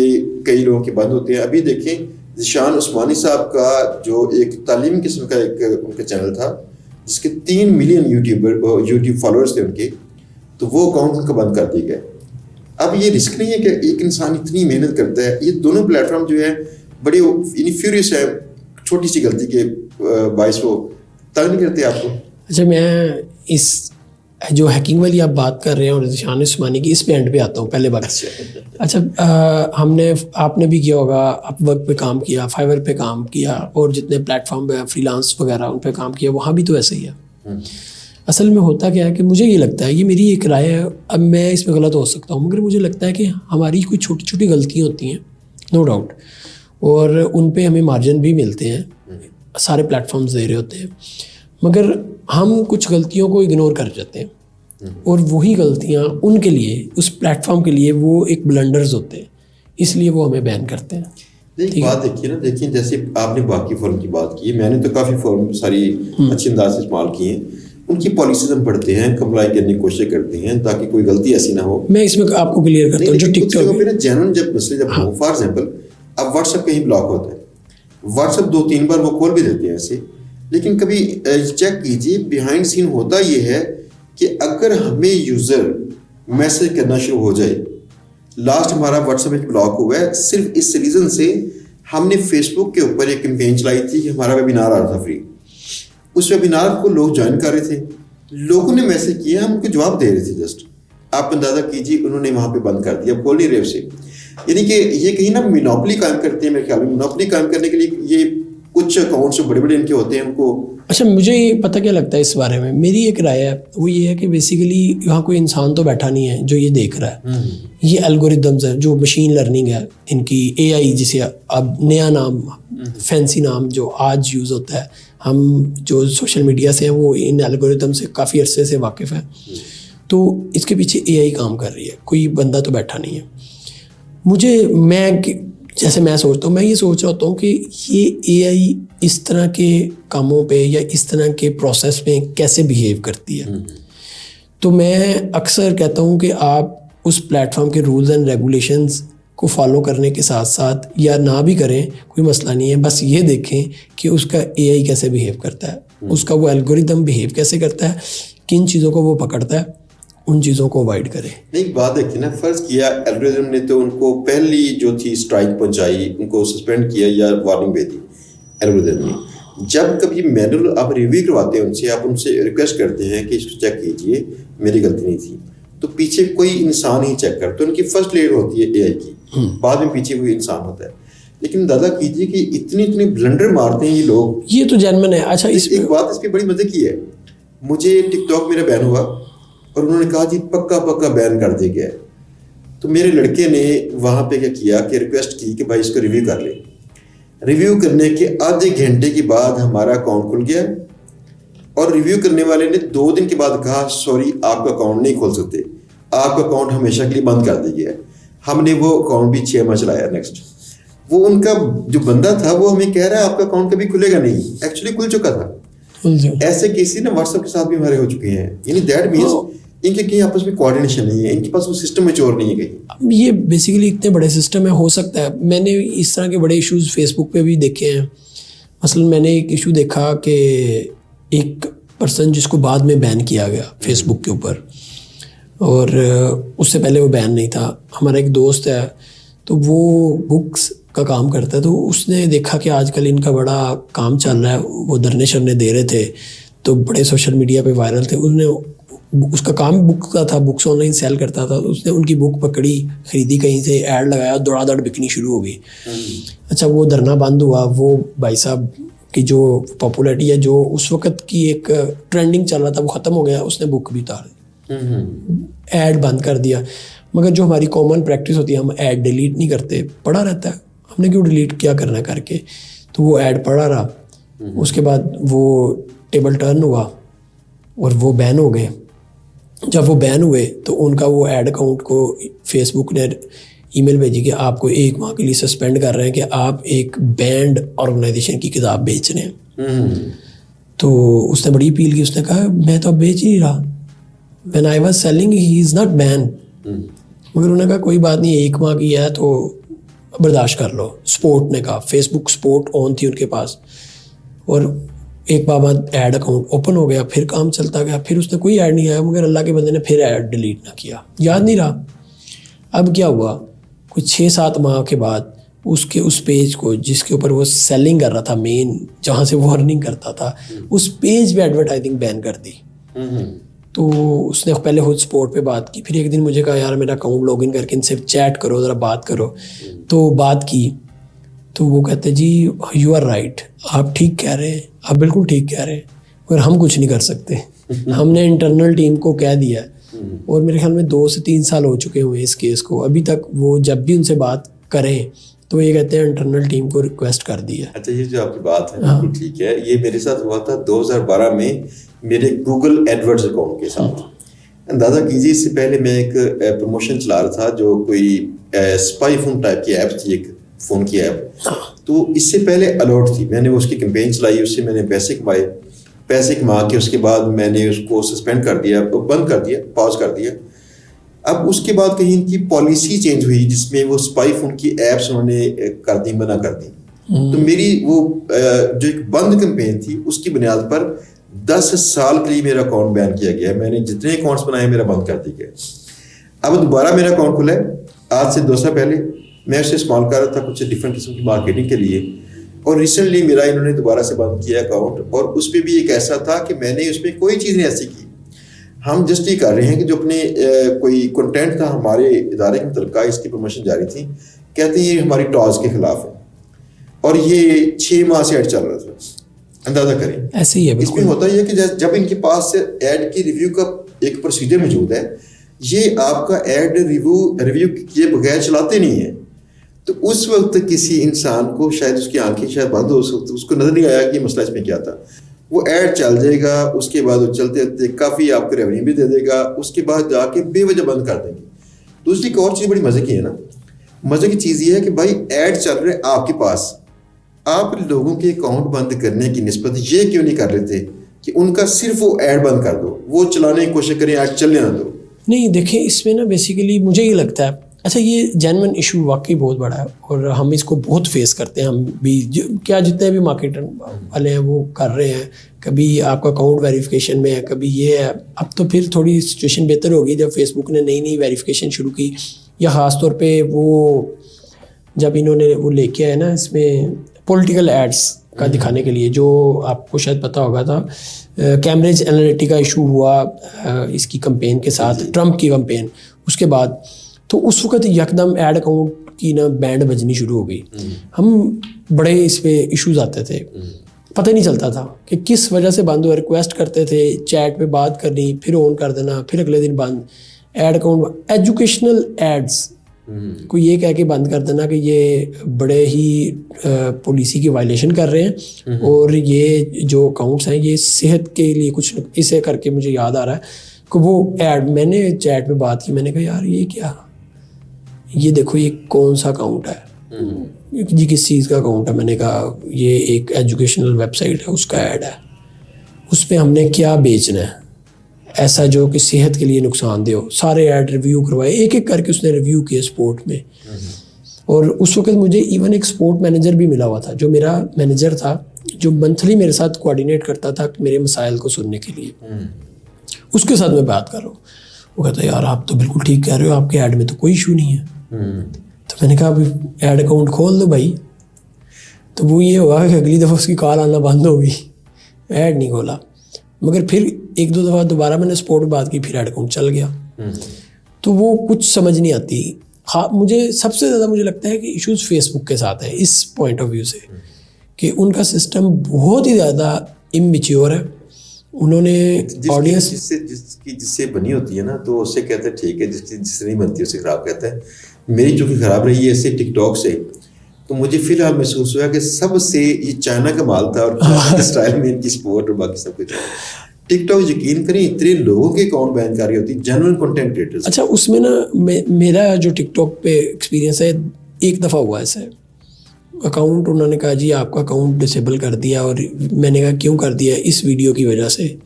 कई लोगों के बंद होते हैं। अभी देखें, ज़िशान उस्मानी साहब का जो एक तालीमी किस्म का एक उनका चैनल था, जिसके 3 मिलियन यूट्यूब फॉलोअर्स थे उनके, तो वो अकाउंट उनका बंद कर दिया गया। अब ये रिस्क नहीं है कि एक इंसान इतनी मेहनत करता है। ये दोनों प्लेटफॉर्म जो है बड़े फ्यूरियस है, छोटी सी गलती के बाइस वो तंग नहीं करते आपको। अच्छा, मैं इस जो हैकिंग वाली आप बात कर रहे हैं और ज़िशान उस्मानी की, इस पे एंड पे आता हूँ पहले बात। अच्छा, आपने भी किया होगा, अपवर्क पे काम किया, फाइवर पे काम किया, और जितने प्लेटफॉर्म पे फ्रीलांस वगैरह उन पे काम किया, वहाँ भी तो ऐसा ही है। असल में होता क्या है कि मुझे ये लगता है, ये मेरी एक राय है, अब मैं इसमें गलत हो सकता हूँ, मगर मुझे लगता है कि हमारी कोई छोटी छोटी गलतियाँ होती हैं, नो डाउट, और उन पे हमें मार्जिन भी मिलते हैं, सारे प्लेटफॉर्म्स दे रहे होते हैं, मगर हम कुछ गलतियों को इग्नोर कर जाते हैं, और वही गलतियाँ उनके लिए, उस प्लेटफॉर्म के लिए वो एक ब्लंडर्स होते हैं इसलिए वो हमें बैन करते हैं। एक बात देखिए ना, देखिए जैसे आपने बाकी फॉर्म की बात की, मैंने तो काफ़ी फॉर्म सारी अच्छे अंदाज से इस्तेमाल किए हैं। उनकी पॉलिसीज हम पढ़ते हैं, कंप्लाई करने की कोशिश करते हैं ताकि कोई गलती ऐसी ना हो। मैं इसमें आपको क्लियर करता हूँ, जो टिकटॉक पे ना जेन्युइन जब मसले जब हो, फॉर एग्जांपल अब व्हाट्सएप कहीं ब्लॉक होता है, व्हाट्सएप 2-3 बार वो खोल भी देते हैं ऐसे, लेकिन कभी चेक कीजिए बिहाइंड सीन होता ये है कि अगर हमें यूज़र मैसेज करना शुरू हो जाए, लास्ट हमारा व्हाट्सएप ब्लॉक हुआ है सिर्फ इस रीज़न से हमने फेसबुक के ऊपर एक कैंपेन चलाई थी कि हमारा वेबिनार आ रहा था फ्री। उस वेबिनार को लोग ज्वाइन कर रहे थे, लोगों ने मैसेज किया, हम उनको जवाब दे रहे थे, जस्ट आप अंदाज़ा कीजिए उन्होंने वहाँ पे बंद कर दिया, खोल नहीं रहे उसे। यानी कि ये कहीं ना मिनोपली कायम करते हैं। मेरे ख्याल में मिनोपली कायम करने के लिए ये कुछ अकाउंट्स जो बड़े बड़े इनके होते हैं उनको। अच्छा, मुझे पता क्या लगता है इस बारे में, मेरी एक राय है, वो ये है कि बेसिकली यहाँ कोई इंसान तो बैठा नहीं है जो ये देख रहा है। ये एल्गोरिदम्स है, जो मशीन लर्निंग है इनकी, AI जिसे अब नया नाम फैंसी नाम जो आज यूज़ होता है, हम जो सोशल मीडिया से हैं वो इन एल्गोरिदम से काफ़ी अरसे से वाकिफ़ है। तो इसके पीछे AI काम कर रही है, कोई बंदा तो बैठा नहीं है। जैसे मैं सोचता हूँ, मैं ये सोच रहा होता हूँ कि ये AI इस तरह के कामों पे या इस तरह के प्रोसेस में कैसे बिहेव करती है। तो मैं अक्सर कहता हूँ कि आप उस प्लेटफॉर्म के रूल्स एंड रेगुलेशंस को फॉलो करने के साथ साथ, या ना भी करें कोई मसला नहीं है, बस ये देखें कि उसका AI कैसे बिहेव करता है, उसका वो एल्गोरिदम बिहेव कैसे करता है, किन चीज़ों को वो पकड़ता है, उन चीज़ों को अवॉइड करें। नहीं, बात देखिए ना, फ़र्ज़ किया एल्गोरिदम ने तो उनको पहली जो थी स्ट्राइक पहुंचाई, उनको सस्पेंड किया या वार्निंग दे दी एल्गोरिदम ने। जब कभी मैनुअल आप रिव्यू करवाते हैं उनसे, आप उनसे रिक्वेस्ट करते हैं कि इसको चेक कीजिए, मेरी गलती नहीं थी, तो पीछे कोई इंसान ही चेक करता है। उनकी फर्स्ट लेयर होती है AI की, बाद में पीछे कोई इंसान होता है। लेकिन दादा कीजिए कि इतनी ब्लंडर मारते हैं ये लोग, ये तो जेन्युइन है। अच्छा, एक बात इस पर बड़ी मजे की है, मुझे टिकटॉक मेरा बैन हुआ और उन्होंने कहा जी पक्का बैन कर दिया गया है। तो मेरे लड़के ने वहाँ पे क्या किया कि रिक्वेस्ट की कि भाई इसको रिव्यू कर ले। रिव्यू करने के आधे घंटे के बाद हमारा अकाउंट खुल गया, और रिव्यू करने वाले ने 2 दिन के बाद कहा सॉरी आपका अकाउंट नहीं खोल सकते, आपका अकाउंट हमेशा के लिए बंद कर दिया गया है। हमने वो अकाउंट भी 6 माह चलाया। नेक्स्ट वो उनका जो बंदा था वो हमें कह रहा है आपका अकाउंट कभी खुलेगा नहीं, एक्चुअली खुल चुका था। ऐसे केसेस ना व्हाट्सएप के साथ भी हमारे हो चुके हैं। यानी दैट मीन्स इनके कहीं आपस में कोऑर्डिनेशन नहीं है, इनके पास वो सिस्टम मैच्योर नहीं है कहीं। ये बेसिकली इतने बड़े सिस्टम है, हो सकता है मैंने इस तरह के बड़े इश्यूज फेसबुक पे भी देखे हैं। मसलन मैंने एक इशू देखा कि एक पर्सन जिसको बाद में बैन किया गया फेसबुक के ऊपर, और उससे पहले वो बैन नहीं था। हमारा एक दोस्त है तो वो बुक्स का काम करता है, तो उसने देखा कि आजकल इनका बड़ा काम चल रहा है, वो धरने शरने दे रहे थे तो बड़े सोशल मीडिया पे वायरल थे। उसका काम बुक का था, बुक्स ऑनलाइन सेल करता था। तो उसने उनकी बुक पकड़ी, ख़रीदी, कहीं से ऐड लगाया, दौड़ा बिकनी शुरू हो गई। अच्छा, वो धरना बंद हुआ। वो भाई साहब की जो पॉपुलैरिटी है, जो उस वक्त की एक ट्रेंडिंग चल रहा था, वो ख़त्म हो गया। उसने बुक भी उतार दी, ऐड बंद कर दिया। मगर जो हमारी कॉमन प्रैक्टिस होती है, हम ऐड डिलीट नहीं करते, पड़ा रहता है, हमने क्यों डिलीट क्या करना करके। तो वो ऐड पड़ा रहा। उसके बाद वो टेबल टर्न हुआ और वो बैन हो गए। जब वो बैन हुए तो उनका वो ऐड अकाउंट को फेसबुक ने ईमेल भेजी कि आपको 1 माह के लिए सस्पेंड कर रहे हैं कि आप एक बैंड ऑर्गेनाइजेशन की किताब बेच रहे हैं। तो उसने बड़ी अपील की, उसने कहा मैं तो अब बेच ही नहीं रहा, when I was selling he is not ban. मगर उन्होंने कहा कोई बात नहीं, 1 माह की है तो बर्दाश्त कर लो। स्पोर्ट ने कहा, फेसबुक स्पोर्ट ऑन थी उनके पास, और 1 माह बाद ऐड अकाउंट ओपन हो गया, फिर काम चलता गया। फिर उसने कोई ऐड नहीं आया, मगर अल्लाह के बंदे ने फिर ऐड डिलीट ना किया, याद नहीं रहा। अब क्या हुआ, कुछ 6-7 माह के बाद उसके उस पेज को जिसके ऊपर वो सेलिंग कर रहा था, मेन जहाँ से वो अर्निंग करता था, उस पेज पे एडवर्टाइजिंग बैन कर दी। तो उसने पहले खुद स्पोर्ट पे बात की, फिर एक दिन मुझे कहा यार मेरा अकाउंट लॉगिन करके इनसे चैट करो, ज़रा बात करो। तो बात की तो वो कहते जी यू आर राइट, आप ठीक कह रहे हैं, आप बिल्कुल ठीक कह रहे हैं, मगर हम कुछ नहीं कर सकते। हमने इंटरनल टीम को कह दिया है, और मेरे ख्याल में 2 से 3 साल हो चुके हुए इस केस को। अभी तक वो जब भी उनसे बात करें तो ये कहते हैं इंटरनल टीम को रिक्वेस्ट कर दी है। अच्छा, ये जो आपकी बात है बिल्कुल ठीक है। ये मेरे साथ हुआ था 2012 में मेरे गूगल एडवर्ड्स अकाउंट के साथ। अंदाज़ा कीजिए, इससे पहले मैं एक प्रमोशन चला रहा था जो कोई स्पाई फोन टाइप की ऐप थी, एक फ़ोन की ऐप। तो इससे पहले अलर्ट थी, मैंने उसकी कैंपेन चलाई, उससे मैंने पैसे कमाए। पैसे कमा के उसके बाद मैंने उसको सस्पेंड कर दिया, बंद कर दिया, पॉज कर दिया। अब उसके बाद कहीं इनकी पॉलिसी चेंज हुई जिसमें वो स्पाई फोन की ऐप्स उन्होंने कर दी, मना कर दी। तो मेरी वो जो एक बंद कैंपेन थी उसकी बुनियाद पर 10 साल के लिए मेरा अकाउंट बैन किया गया। मैंने जितने अकाउंट्स बनाए मेरा बंद कर दिया गया। अब दोबारा मेरा अकाउंट खुला है आज से 2 साल पहले। मैं उसे इस्तेमाल कर रहा था कुछ डिफरेंट किस्म की मार्केटिंग के लिए, और रिसेंटली मेरा इन्होंने दोबारा से बंद किया अकाउंट। और उस पर भी एक ऐसा था कि मैंने उसमें कोई चीज़ नहीं ऐसी की। हम जस्ट ये कर रहे हैं कि जो अपने कोई कंटेंट था हमारे इदारे के मुतल्लिका, इसकी प्रमोशन जारी थी, कहते हैं ये हमारी टॉज के खिलाफ है, और ये 6 माह से ऐड चल रहा था। अंदाजा करें, ऐसे ही है। इसमें होता ही है कि जब इनके पास से ऐड की रिव्यू का एक प्रोसीजर मौजूद है, ये आपका ऐड रिव्यू किए बगैर चलाते नहीं है। तो उस वक्त किसी इंसान को शायद उसकी आंखें शायद बंद हो सकती, उसको नजर नहीं आया कि मसला इसमें क्या था। वो ऐड चल जाएगा, उसके बाद वो चलते चलते काफ़ी आपको रेवेन्यू भी दे देगा, उसके बाद जाके बेवजह बंद कर देंगे। दूसरी एक और चीज़ बड़ी मज़े की है ना, मज़े की चीज़ ये है कि भाई ऐड चल रहे आपके पास, आप लोगों के अकाउंट बंद करने की निस्बत ये क्यों नहीं कर लेते कि उनका सिर्फ वो ऐड बंद कर दो, वो चलाने की कोशिश करें, ऐड चलने ना दो। नहीं देखिए, इसमें ना बेसिकली मुझे ये लगता है, अच्छा ये जेन्युइन इशू वाकई बहुत बड़ा है और हम इसको बहुत फेस करते हैं। हम भी क्या जितने भी मार्केटर वाले हैं वो कर रहे हैं। कभी आपका अकाउंट वेरिफिकेशन में है, कभी ये है। अब तो फिर थोड़ी सिचुएशन बेहतर होगी जब फेसबुक ने नई वेरिफिकेशन शुरू की, या ख़ास तौर पे वो जब इन्होंने वो लेके आए ना इसमें पॉलिटिकल एड्स का दिखाने के लिए, जो आपको शायद पता होगा था, कैम्ब्रिज एनालिटिका इशू हुआ इसकी कैंपेन के साथ, ट्रंप की कैंपेन। उसके बाद तो उस वक्त यकदम ऐड अकाउंट की ना बैंड बजनी शुरू हो गई। हम बड़े इस पे इश्यूज आते थे, पता ही नहीं चलता था कि किस वजह से बंद हुआ। रिक्वेस्ट करते थे, चैट पे बात करनी, फिर ऑन कर देना, फिर अगले दिन बंद। ऐड अकाउंट एजुकेशनल एड्स को ये कह के बंद कर देना कि ये बड़े ही पॉलिसी की वायलेशन कर रहे हैं, और ये जो अकाउंट्स हैं ये सेहत के लिए कुछ, इसे करके मुझे याद आ रहा है कि वो ऐड, मैंने चैट पे बात की, मैंने कहा यार ये क्या, ये देखो ये कौन सा अकाउंट है जी, किस चीज़ का अकाउंट है। मैंने कहा ये एक एजुकेशनल वेबसाइट है, उसका ऐड है, उस पर हमने क्या बेचना है ऐसा जो कि सेहत के लिए नुकसानदेह हो। सारे ऐड रिव्यू करवाए, एक एक करके उसने रिव्यू किए स्पोर्ट में। और उस वक्त मुझे इवन एक स्पोर्ट मैनेजर भी मिला हुआ था, जो मेरा मैनेजर था, जो मंथली मेरे साथ कोऑर्डिनेट करता था मेरे मसाइल को सुनने के लिए। उसके साथ मैं बात कर रहा हूँ, वो कहता है यार आप तो बिल्कुल ठीक कह रहे हो, आपके ऐड में तो कोई इशू नहीं है। तो मैंने कहा अभी ऐड अकाउंट खोल दो भाई। तो वो ये हुआ कि अगली दफ़ा उसकी कॉल आना बंद हो गई, ऐड नहीं खोला। मगर फिर 1-2 दफ़ा दोबारा मैंने स्पोर्ट में बात की, फिर ऐड अकाउंट चल गया। तो वो कुछ समझ नहीं आती। हाँ, मुझे सबसे ज़्यादा मुझे लगता है कि इश्यूज़ फेसबुक के साथ है इस पॉइंट ऑफ व्यू से, कि उनका सिस्टम बहुत ही ज़्यादा इमेच्योर है। उन्होंने ऑडियंस जिससे बनी होती है ना, तो उससे कहते हैं ठीक है, जिससे नहीं बनती उससे ख़राब कहता है। मेरी चूँकि ख़राब रही है इससे टिकटॉक से, तो मुझे फिलहाल महसूस हुआ कि सबसे ये चाइना का माल था, और चाइना के स्टाइल में इनकी सपोर्ट और बाकी सब कुछ। टिकटॉक यकीन करें इतने लोगों के अकाउंट बैन कर रही होती, जेन्युइन कंटेंट क्रिएटर्स। अच्छा, उसमें ना मेरा जो टिकटॉक पे एक्सपीरियंस है, एक दफ़ा हुआ ऐसे अकाउंट, उन्होंने कहा जी आपका अकाउंट डिसेबल कर दिया। और मैंने कहा क्यों कर दिया? इस वीडियो की वजह से।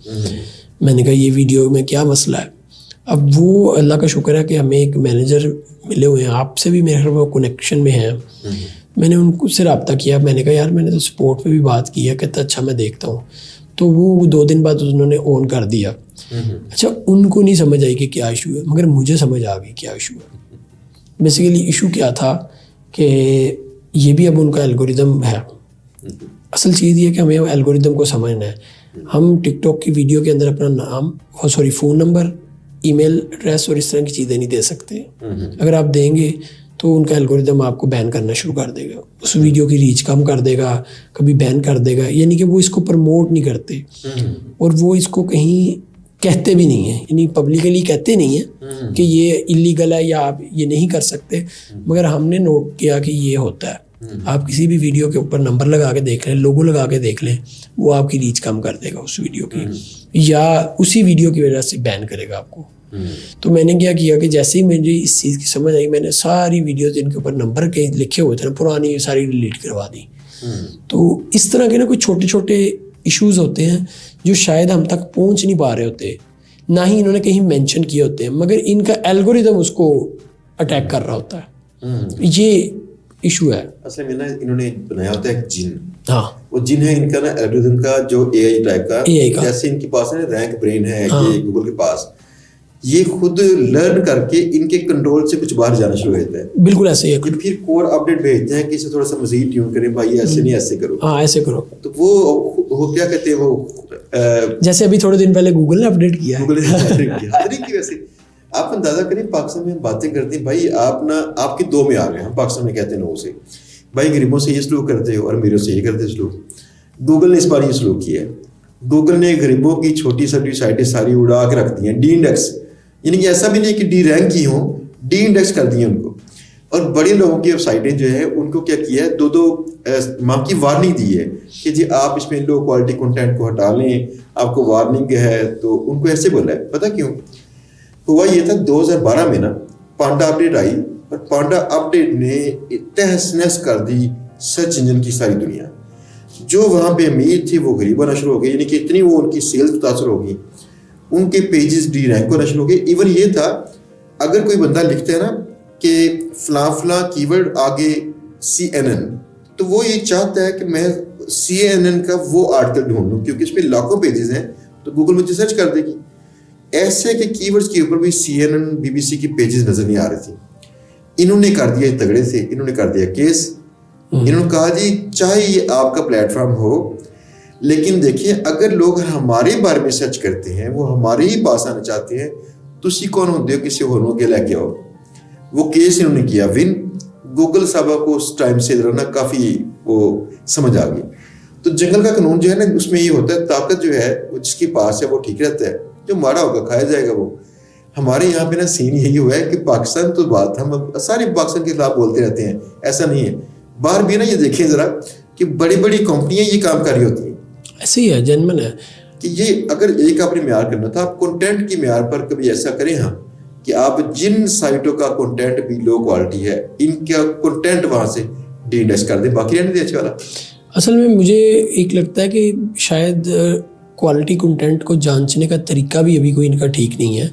मैंने कहा ये वीडियो में क्या मसला है? अब वो अल्लाह का शुक्र है कि हमें एक मैनेजर मिले हुए हैं, आपसे भी मेरे वो कनेक्शन में हैं। मैंने उनको से रब्ता किया, मैंने कहा यार मैंने तो सपोर्ट पे भी बात की है। कहता अच्छा मैं देखता हूँ। तो वो 2 दिन बाद उन्होंने ऑन कर दिया। अच्छा, उनको नहीं समझ आई कि क्या इशू है, मगर मुझे समझ आ गई क्या इशू है। बेसिकली इशू क्या था कि ये भी अब उनका एल्गोरिदम है। असल चीज़ ये कि हमें एल्गोरिदम को समझना है। हम टिकटॉक की वीडियो के अंदर अपना नाम फ़ोन नंबर, ईमेल एड्रेस और इस तरह की चीज़ें नहीं दे सकते। अगर आप देंगे तो उनका एल्गोरिदम आपको बैन करना शुरू कर देगा, उस वीडियो की रीच कम कर देगा, कभी बैन कर देगा। यानी कि वो इसको प्रमोट नहीं करते, और वो इसको कहीं कहते भी नहीं है, यानी पब्लिकली कहते नहीं है कि ये इलीगल है या आप ये नहीं कर सकते। मगर हमने नोट किया कि ये होता है। आप किसी भी वीडियो के ऊपर नंबर लगा के देख लें, लोगो लगा के देख लें, वो आपकी रीच कम कर देगा उस वीडियो की, या उसी वीडियो की वजह से बैन करेगा आपको। तो मैंने क्या किया कि जैसे ही मुझे इस चीज़ की समझ आई, मैंने सारी वीडियोस जिनके ऊपर नंबर के लिखे हुए थे ना पुरानी, सारी डिलीट करवा दी। तो इस तरह के ना कुछ छोटे छोटे इश्यूज होते हैं जो शायद हम तक पहुंच नहीं पा रहे होते, ना ही इन्होंने कहीं मेंशन किए होते हैं, मगर इनका एल्गोरिदम उसको अटैक कर रहा होता है। ये इशू है असल में ना, इन्होंने बनाया होता है जिन। हाँ, वो जिन है इनका ना एल्गोरिथम का, जो एआई टाइप का, AI का। जैसे इनके पास है रैंक ब्रेन है हाँ। ये गूगल के पास, ये खुद लर्न करके इनके कंट्रोल से कुछ बाहर जाना शुरू हो जाता है। बिल्कुल ऐसे ही है। ये फिर कोड अपडेट भेजते हैं कि इसे थोड़ा सा मजीद ट्यून करें, भाई ऐसे नहीं ऐसे करो। हाँ, ऐसे करो। तो वो क्या कहते हैं, वो जैसे अभी थोड़े दिन पहले गूगल ने अपडेट किया है। गूगल ने हाजिरी की। वैसे आप अंदाजा करें, पाकिस्तान में हम बातें करते हैं भाई, आप ना आपके दो में आ रहे हैं, हम पाकिस्तान में कहते हैं लोगों से, भाई गरीबों से ये सलूक करते हो और अमीरों से ये करते हो सलूक। गूगल ने इस बार ये सलूक किया है। गूगल ने गरीबों की छोटी छोटी साइटें सारी उड़ा के रख दी हैं, डी इंडेक्स, यानी कि ऐसा भी नहीं कि डी रैंक की हों, डी इंडेक्स कर दिए उनको। और बड़े लोगों की वेबसाइटें जो है उनको क्या किया है, दो माह की वार्निंग दी है कि जी आप इसमें लो क्वालिटी कंटेंट को हटा लें, आपको वार्निंग है। तो उनको ऐसे बोला है, पता क्यों हुआ ये था, 2012 में ना पांडा अपडेट आई, और पांडा अपडेट ने तहस नहस कर दी सर्च इंजन की सारी दुनिया। जो वहाँ पे अमीर थी वो गरीब होना शुरू हो गई, यानी कि इतनी वो उनकी सेल्स मुतासर होगी, उनके पेजेस डी रैंक होना शुरू हो गए। इवन ये था, अगर कोई बंदा लिखता है ना कि फला कीवर्ड आगे CNN, तो वो ये चाहता है कि मैं CNN का वो आर्टिकल ढूंढ लूँ, क्योंकि इसमें लाखों पेजेस हैं, तो गूगल मुझे सर्च कर देगी। ऐसे के कीवर्ड्स के ऊपर भी CNN BBC की पेजेस नजर नहीं आ रही थी। इन्होंने कर दिया तगड़े से, इन्होंने कर दिया केस। इन्होंने कहा जी चाहे ये आपका प्लेटफॉर्म हो, लेकिन देखिए अगर लोग हमारे बारे में सर्च करते हैं, वो हमारे ही पास आना चाहते हैं, तुसी कौन होते हो किसी होरों के लेके आओ। वो केस इन्होंने किया विन। गूगल साहबा को उस टाइम से ना काफ़ी वो समझ आ गई। तो जंगल का कानून जो है ना, उसमें ये होता है, ताकत जो है वो जिसके पास है वो ठीक रहता है, जो मारा होगा खाया जाएगा वो। हमारे यहाँ पे ना सीन यही हुआ है कि पाकिस्तान तो बात हम सारे पाकिस्तान के खिलाफ बोलते रहते हैं, ऐसा नहीं है। बाहर भी ना ये देखें ज़रा कि बड़ी बड़ी कंपनियां ये काम कर रही होती हैं। ऐसे ही है, जेन्युइन है कि ये अगर एक आपने म्यार करना था, आप कंटेंट की म्यार पर कभी ऐसा करें हाँ कि आप जिन साइटों का कंटेंट भी लो क्वालिटी है, इनका कंटेंट वहाँ से डी इंडेक्स कर दें, बाकी रहने दें अच्छे वाला। असल में मुझे एक लगता है कि शायद क्वालिटी कंटेंट को जांचने का तरीका भी अभी कोई इनका ठीक नहीं है।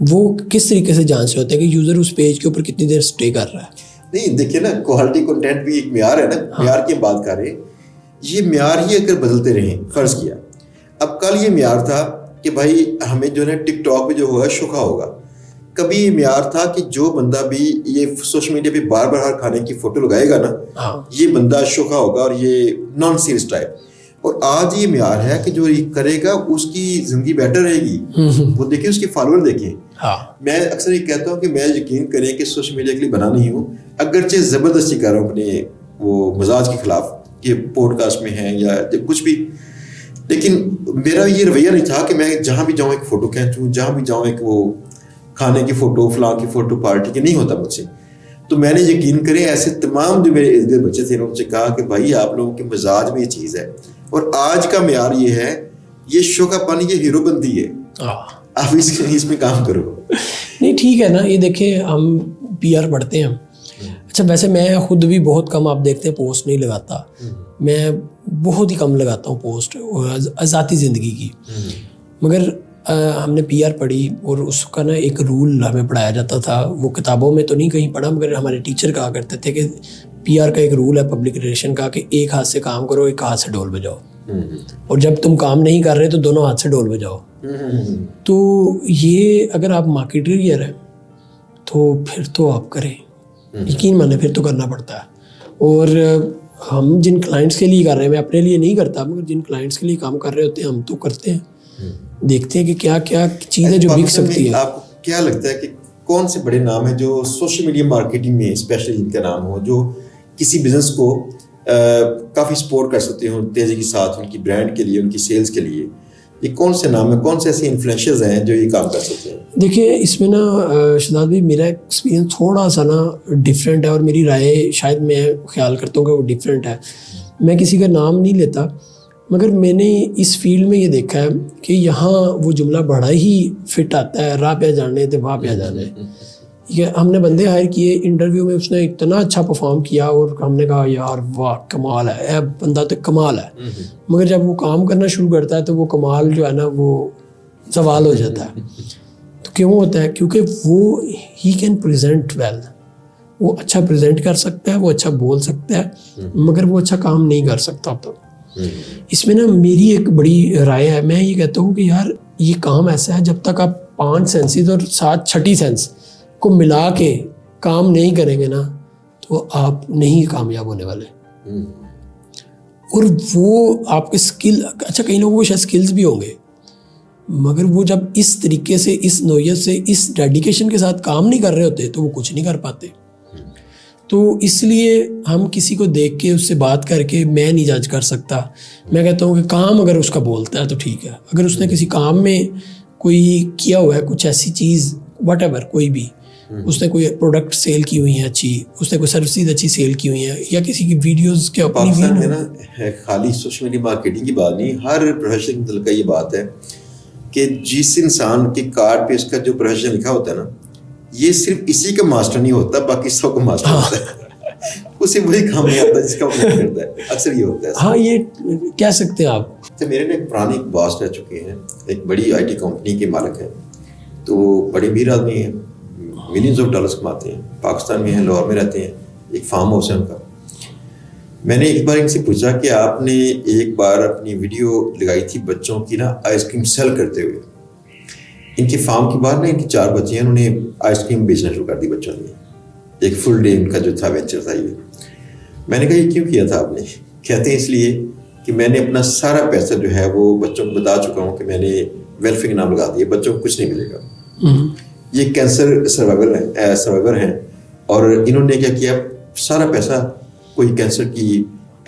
वो किस तरीके से जांच रहे होते हैं कि यूज़र उस पेज के ऊपर कितनी देर स्टे कर रहा है। नहीं देखिए ना, क्वालिटी कंटेंट भी एक म्यार है ना। हाँ। म्यार की बात कर रहे हैं, ये म्यार ही अगर बदलते रहे, फर्ज किया अब कल ये म्यार था कि भाई हमें जो है टिकटॉक पे जो होगा शुखा होगा। कभी ये म्यार था कि जो बंदा भी ये सोशल मीडिया पे बार बार हर खाने की फोटो लगाएगा ना, हाँ। ये बंदा शुखा होगा और ये नॉन सीरियस टाइप। और आज ये म्यार है कि जो ये करेगा उसकी जिंदगी बेटर रहेगी। वो देखिए उसके फॉलोअर देखें। हाँ। मैं अक्सर ये कहता हूँ कि मैं यकीन करें कि सोशल मीडिया के लिए बना नहीं हूँ, अगरचे ज़बरदस्ती कर रहा हूँ अपने वो मिजाज के खिलाफ कि पॉडकास्ट में है या कुछ भी, लेकिन मेरा ये रवैया नहीं था कि मैं जहाँ भी जाऊँ एक फ़ोटो खींचूँ, जहाँ भी जाऊँ एक वो खाने की फ़ोटो, फलां की फ़ोटो, पार्टी की, नहीं होता मुझसे। तो मैंने यकीन करें ऐसे तमाम जो मेरे इर्द गिर्द बच्चे थे उनसे कहा कि भाई आप लोगों के मिजाज में ये चीज़ है, और आज का म्यार ये है, ये शोकापन, ये हीरोबंदी है, आप इसमें काम करो। नहीं ठीक है ना, ये देखें हम PR पढ़ते हैं। अच्छा वैसे मैं खुद भी बहुत कम, आप देखते हैं पोस्ट नहीं लगाता, मैं बहुत ही कम लगाता हूँ पोस्ट ज़ाती ज़िंदगी की। मगर हमने PR पढ़ी और उसका ना एक रूल हमें पढ़ाया जाता था, वो किताबों में तो नहीं कहीं पढ़ा, मगर हमारे टीचर कहा करते थे कि PR का एक रूल है पब्लिक रिलेशन का कि एक हाथ से काम करो, एक हाथ से ढोल बजाओ, और जब तुम काम नहीं कर रहे तो दोनों हाथ से ढोल बजाओ। तो ये अगर आप मार्केटर हैं तो फिर तो आप करें, यकीन माने फिर तो करना पड़ता है। और हम जिन क्लाइंट्स के लिए कर रहे हैं, मैं अपने लिए नहीं करता, मगर जिन क्लाइंट्स के लिए काम कर रहे होते हैं हम तो करते हैं, देखते हैं कि क्या क्या चीज़ें जो बिक सकती है। आपको क्या लगता है कि कौन से बड़े नाम है जो सोशल मीडिया मार्केटिंग में स्पेशली जिनका नाम हो, जो किसी बिजनेस को काफ़ी सपोर्ट कर सकते हो तेज़ी के साथ, उनकी ब्रांड के लिए, उनकी सेल्स के लिए? ये कौन से नाम है, कौन से ऐसे इन्फ्लुएंसर्स हैं जो ये काम कर सकते हैं? देखिए इसमें ना शहजाद भाई, मेरा एक्सपीरियंस थोड़ा सा ना डिफरेंट है, और मेरी राय शायद मैं ख्याल करता हूँ कि वो डिफरेंट है। मैं किसी का नाम नहीं लेता, मगर मैंने इस फील्ड में ये देखा है कि यहाँ वो जुमला बड़ा ही फिट आता है, राह पे जाने थे वहाँ पे जाने। ये हमने बंदे हायर किए, इंटरव्यू में उसने इतना अच्छा परफॉर्म किया और हमने कहा यार वाह कमाल है, बंदा तो कमाल है। मगर जब वो काम करना शुरू करता है तो वो कमाल जो है ना वो सवाल हो जाता है। तो क्यों होता है? क्योंकि वो ही कैन प्रेजेंट वेल, वो अच्छा प्रेजेंट कर सकता है, वो अच्छा बोल सकता है, मगर वो अच्छा काम नहीं कर सकता। तो इसमें ना मेरी एक बड़ी राय है, मैं ये कहता हूँ कि यार ये काम ऐसा है जब तक आप 5 सेंसेस और साथ छठी सेंस को मिला के काम नहीं करेंगे ना तो आप नहीं कामयाब होने वाले। और वो आपके स्किल, अच्छा कई लोगों को शायद स्किल्स भी होंगे, मगर वो जब इस तरीके से, इस नोयत से, इस डेडिकेशन के साथ काम नहीं कर रहे होते तो वो कुछ नहीं कर पाते। तो इसलिए हम किसी को देख के उससे बात करके मैं नहीं जज कर सकता। मैं कहता हूँ कि काम अगर उसका बोलता है तो ठीक है, अगर उसने किसी काम में कोई किया हुआ है कुछ ऐसी चीज़ व्हाटएवर, कोई भी उसने कोई प्रोडक्ट सेल की हुई है अच्छी, उसने कोई सर्विसेज अच्छी सेल की हुई है, या किसी की वीडियोस के अपनी पाकिस्तान में ना है, खाली सोशल मीडिया मार्केटिंग की बात नहीं, हर प्रोफेशन के मतलब का ये बात है कि जिस इंसान के कार्ड पे इसका जो प्रोफेशन लिखा होता है ना, ये सिर्फ इसी का मास्टर नहीं होता, बाकी सब का मास्टर होता है। उसे वही काम नहीं आता जिसका वो करता है, अक्सर ये होता है। हाँ, ये कह सकते हैं आप। तो मेरे ना एक पुरानी बॉस रह चुके हैं, एक बड़ी IT कंपनी के मालिक हैं, तो बड़े अमीर आदमी हैं, मिलियंस ऑफ डॉलर्स कमाते हैं, पाकिस्तान में हैं, लाहौर में रहते हैं, एक फार्म हाउस है उनका। मैंने एक बार इनसे पूछा कि आपने एक बार अपनी वीडियो लगाई थी बच्चों की ना आइसक्रीम सेल करते हुए, इनके फार्म के बाहर ना इनकी 4 बच्चे हैं, उन्होंने आइसक्रीम बेचना शुरू कर दी बच्चों ने, एक फुल डे उनका जो था वेंचर था ये। मैंने कहा ये क्यों किया था आपने? कहते हैं इसलिए कि मैंने अपना सारा पैसा जो है वो बच्चों को बता चुका हूँ कि मैंने वेलफेयर के नाम लगा दिया, बच्चों को कुछ नहीं मिलेगा। ये कैंसर सर्वाइवर हैं और इन्होंने क्या किया, सारा पैसा कोई कैंसर की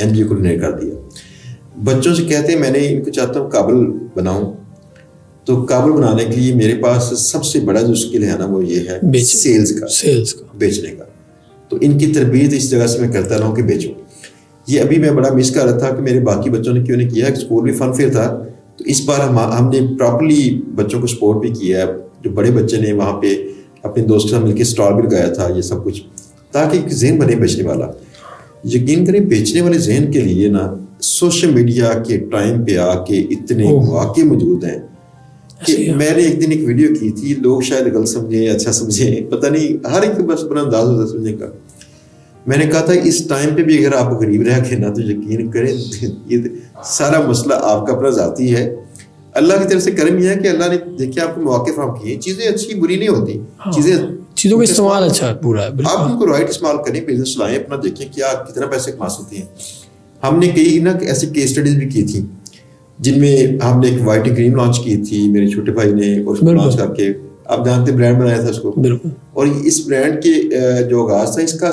NGO को डोनेट कर दिया। बच्चों से कहते हैं मैंने इनको चाहता हूँ काबिल बनाऊँ, तो काबिल बनाने के लिए मेरे पास सबसे बड़ा जो स्किल है ना वो ये है सेल्स का, बेचने का। तो इनकी तरबियत इस जगह से मैं करता रहा हूँ कि बेचो। ये अभी मैं बड़ा मिस कर रहा था कि मेरे बाकी बच्चों ने क्यों नहीं किया। स्कूल में फन फेयर था, तो इस बार हमने प्रॉपर्ली बच्चों को सपोर्ट भी किया है। जो बड़े बच्चे ने वहाँ पे अपने दोस्त के साथ मिलकर स्टॉल भी लगाया था, ये सब कुछ, ताकि जहन बने बेचने वाला। यकीन करें बेचने वाले जहन के लिए ना सोशल मीडिया के टाइम पे आके इतने मौके मौजूद हैं कि मैंने एक दिन एक वीडियो की थी, लोग शायद गलत समझे, अच्छा समझे, पता नहीं, हर एक के पास अपना अंदाज होता है समझने का। मैंने कहा था इस टाइम पे भी अगर आप गरीब रह के ना तो यकीन करें ये सारा मसला आपका अपना जाती है। अल्लाह की तरफ से करम यह है कि अल्लाह ने देखिए आपको मौके फराहम किए। चीज़ें अच्छी बुरी नहीं होती, चीज़ों का इस्तेमाल अच्छा पूरा है, आप उनको राइट इस्तेमाल करें, बिजनेस लाएं, अपना देखें क्या कितना पैसे कमा सकते हैं। हमने कई ना ऐसी केस स्टडीज भी की थी जिनमें हमने एक वाइट क्रीम लॉन्च की थी मेरे छोटे भाई ने, और उसको लॉन्च करके आप जानते ब्रांड बनाया था उसको। और इस ब्रांड के जो आगाज था इसका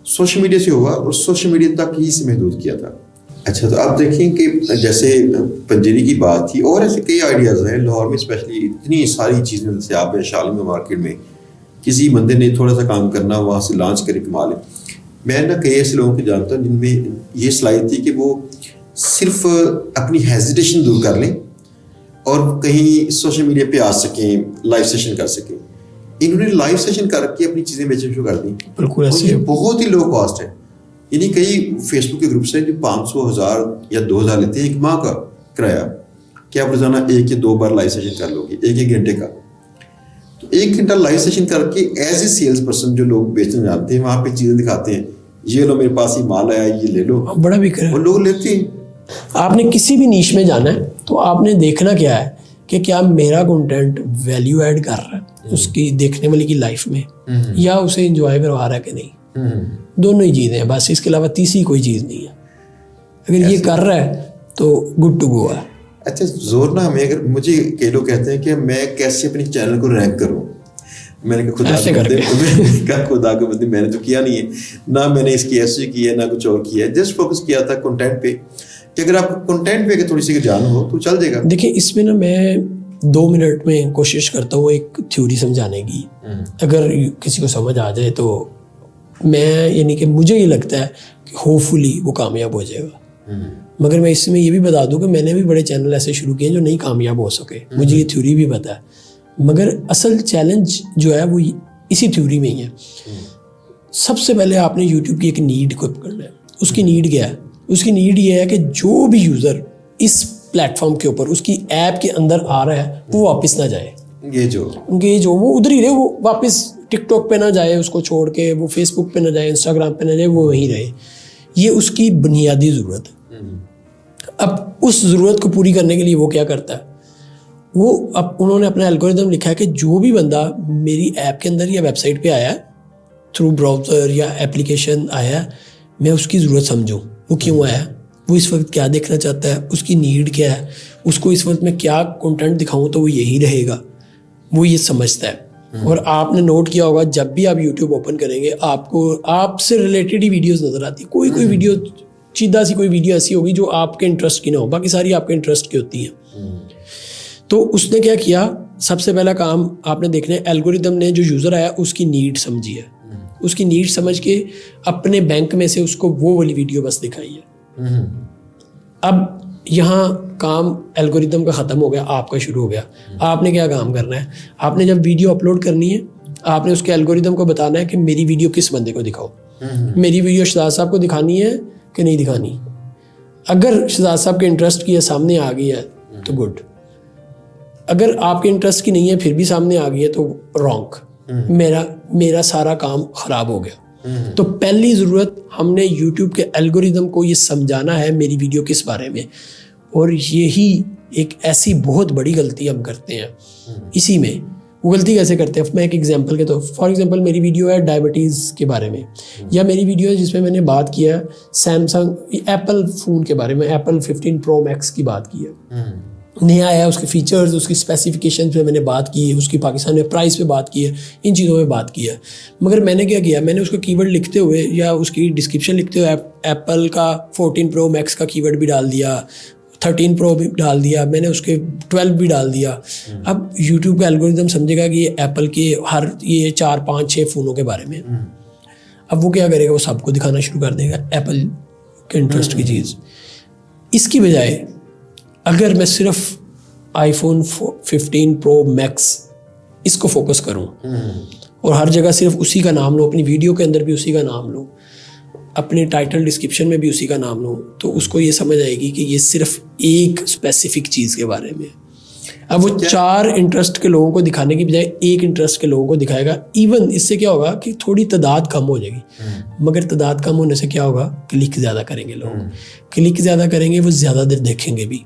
सोशल मीडिया से हुआ और सोशल मीडिया तक ही से महदूद किया था। अच्छा, तो आप देखें कि जैसे पंजेरी की बात थी और ऐसे कई आइडियाज़ हैं लाहौर में, स्पेशली इतनी सारी चीज़ें जैसे आप शालिम मार्केट में किसी बंदे ने थोड़ा सा काम करना वहाँ से लॉन्च करे कमा ले। मैं ना कई ऐसे लोगों को जानता हूँ जिनमें ये सलाहियत थी कि वो सिर्फ अपनी हेजिटेशन दूर कर लें और कहीं सोशल मीडिया पे आ सकें, लाइव सेशन कर सकें। इन्होंने लाइव सेशन करके अपनी चीज़ें बेचनी शुरू कर दी। बिल्कुल ऐसे, ये बहुत ही लो कॉस्ट है। यानी कई फेसबुक के ग्रुप्स हैं जो 500, 1000 या 2000 लेते हैं एक माह का किराया कि आप रोजाना 1 या 2 बार लाइव सेशन कर लोगे, 1 घंटे का। तो 1 घंटा लाइव सेशन करके एज ए सेल्स पर्सन जो लोग बेचने जाते हैं वहाँ पे चीज़ें दिखाते हैं, ये लो मेरे पास ये माल आया, ये ले लो, बड़ा बिक रहा है, और लोग लेते हैं। आपने किसी भी नीश में जाना है तो आपने देखना क्या है कि क्या मेरा कंटेंट वैल्यू ऐड कर रहा है उसकी देखने वाले की लाइफ में, या उसे एंजॉय करवा रहा है कि नहीं। दोनों ही चीज़ें हैं बस, इसके अलावा तीसरी कोई चीज़ नहीं है। अगर ये कर रहा है तो गुड टू गो है। अच्छा, जोर ना हमें, अगर मुझे कई लोग कहते हैं कि मैं कैसे अपने चैनल को रैंक करूं, मैंने कहा खुदा के बंदे मैंने तो किया नहीं है ना, मैंने इसकी ऐसे की है ना कुछ और किया है, जस्ट फोकस किया था कंटेंट पे कि अगर आपको कंटेंट पे थोड़ी सी जान हो तो चल जाएगा। देखिए इसमें ना मैं 2 मिनट में कोशिश करता हूँ एक थ्योरी समझाने की, अगर किसी को समझ आ जाए तो मैं, यानी कि मुझे ये लगता है कि होपफुली वो कामयाब हो जाएगा। मगर मैं इसमें ये भी बता दूं कि मैंने भी बड़े चैनल ऐसे शुरू किए जो नहीं कामयाब हो सके, मुझे ये थ्योरी भी पता है, मगर असल चैलेंज जो है वो इसी थ्योरी में ही है। सबसे पहले आपने यूट्यूब की एक नीड को पकड़ना है। उसकी नीड क्या है? उसकी नीड ये है कि जो भी यूज़र इस प्लेटफॉर्म के ऊपर उसकी ऐप के अंदर आ रहा है वो वापस ना जाए, एंगेज हो, वो उधर ही रहे, वो वापस टिकटॉक पे ना जाए उसको छोड़ के, वो फेसबुक पे ना जाए, इंस्टाग्राम पे ना जाए, वो वहीं रहे। ये उसकी बुनियादी ज़रूरत है। अब उस ज़रूरत को पूरी करने के लिए वो क्या करता है, वो अब उन्होंने अपना एल्गोरिदम लिखा है कि जो भी बंदा मेरी ऐप के अंदर या वेबसाइट पे आया थ्रू ब्राउज़र या एप्लीकेशन आया, मैं उसकी ज़रूरत समझूं, वो क्यों आया, वो इस वक्त क्या देखना चाहता है, उसकी नीड क्या है, उसको इस वक्त मैं क्या कंटेंट दिखाऊं तो वो यही रहेगा, वो ये समझता है। और आपने नोट किया होगा जब भी आप यूट्यूब ओपन करेंगे आपको आपसे रिलेटेड ही वीडियोस नज़र आती है। कोई वीडियो सीधा सी कोई वीडियो ऐसी होगी जो आपके इंटरेस्ट की ना हो, बाकी सारी आपके इंटरेस्ट की होती हैं। तो उसने क्या किया, सबसे पहला काम आपने देखना है, एल्गोरिदम ने जो यूज़र आया उसकी नीड समझी है, उसकी नीड समझ के अपने बैंक में से उसको वो वाली वीडियो बस दिखाई है। अब यहाँ काम एल्गोरिदम का ख़त्म हो गया, आपका शुरू हो गया। आपने क्या काम करना है, आपने जब वीडियो अपलोड करनी है आपने उसके एल्गोरिदम को बताना है कि मेरी वीडियो किस बंदे को दिखाओ, मेरी वीडियो शहजाद साहब को दिखानी है कि नहीं दिखानी। अगर शहजाद साहब के इंटरेस्ट की है, सामने आ गई है तो गुड, अगर आपके इंटरेस्ट की नहीं है फिर भी सामने आ गई है तो रॉन्ग, मेरा सारा काम ख़राब हो गया। तो पहली ज़रूरत हमने यूट्यूब के एल्गोरिदम को ये समझाना है मेरी वीडियो किस बारे में, और यही एक ऐसी बहुत बड़ी गलती हम करते हैं। इसी में वो गलती कैसे करते हैं, मैं एक एग्जांपल के तो फॉर एग्जांपल मेरी वीडियो है डायबिटीज़ के बारे में, या मेरी वीडियो है जिसमें मैंने बात किया है सैमसंग एप्पल फ़ोन के बारे में, एप्पल 15 प्रो मैक्स की बात की है, नया आया, उसके फीचर्स, उसकी स्पेसिफिकेशन पे मैंने बात की है, उसकी पाकिस्तान में प्राइस पे बात की है, इन चीज़ों पे बात की है। मगर मैंने क्या किया, मैंने उसका कीवर्ड लिखते हुए या उसकी डिस्क्रिप्शन लिखते हुए एप्पल का 14 प्रो मैक्स का कीवर्ड भी डाल दिया, 13 प्रो भी डाल दिया, मैंने उसके 12 भी डाल दिया। अब यूट्यूब का एल्गोरिदम समझेगा कि ये एप्पल के हर ये 4, 5, 6 फ़ोनों के बारे में। अब वो क्या करेगा, वो सबको दिखाना शुरू कर देगा एप्पल के इंटरेस्ट की चीज़। इसकी बजाय अगर मैं सिर्फ आईफोन 15 प्रो मैक्स इसको फोकस करूं और हर जगह सिर्फ उसी का नाम लूं, अपनी वीडियो के अंदर भी उसी का नाम लूं, अपने टाइटल डिस्क्रिप्शन में भी उसी का नाम लूं, तो उसको ये समझ आएगी कि ये सिर्फ एक स्पेसिफिक चीज़ के बारे में। अब वो 4 इंटरेस्ट के लोगों को दिखाने की बजाय एक इंटरेस्ट के लोगों को दिखाएगा। इवन इससे क्या होगा कि थोड़ी तादाद कम हो जाएगी, मगर तादाद कम होने से क्या होगा, क्लिक ज़्यादा करेंगे लोग, क्लिक ज़्यादा करेंगे, वो ज़्यादा देर देखेंगे भी।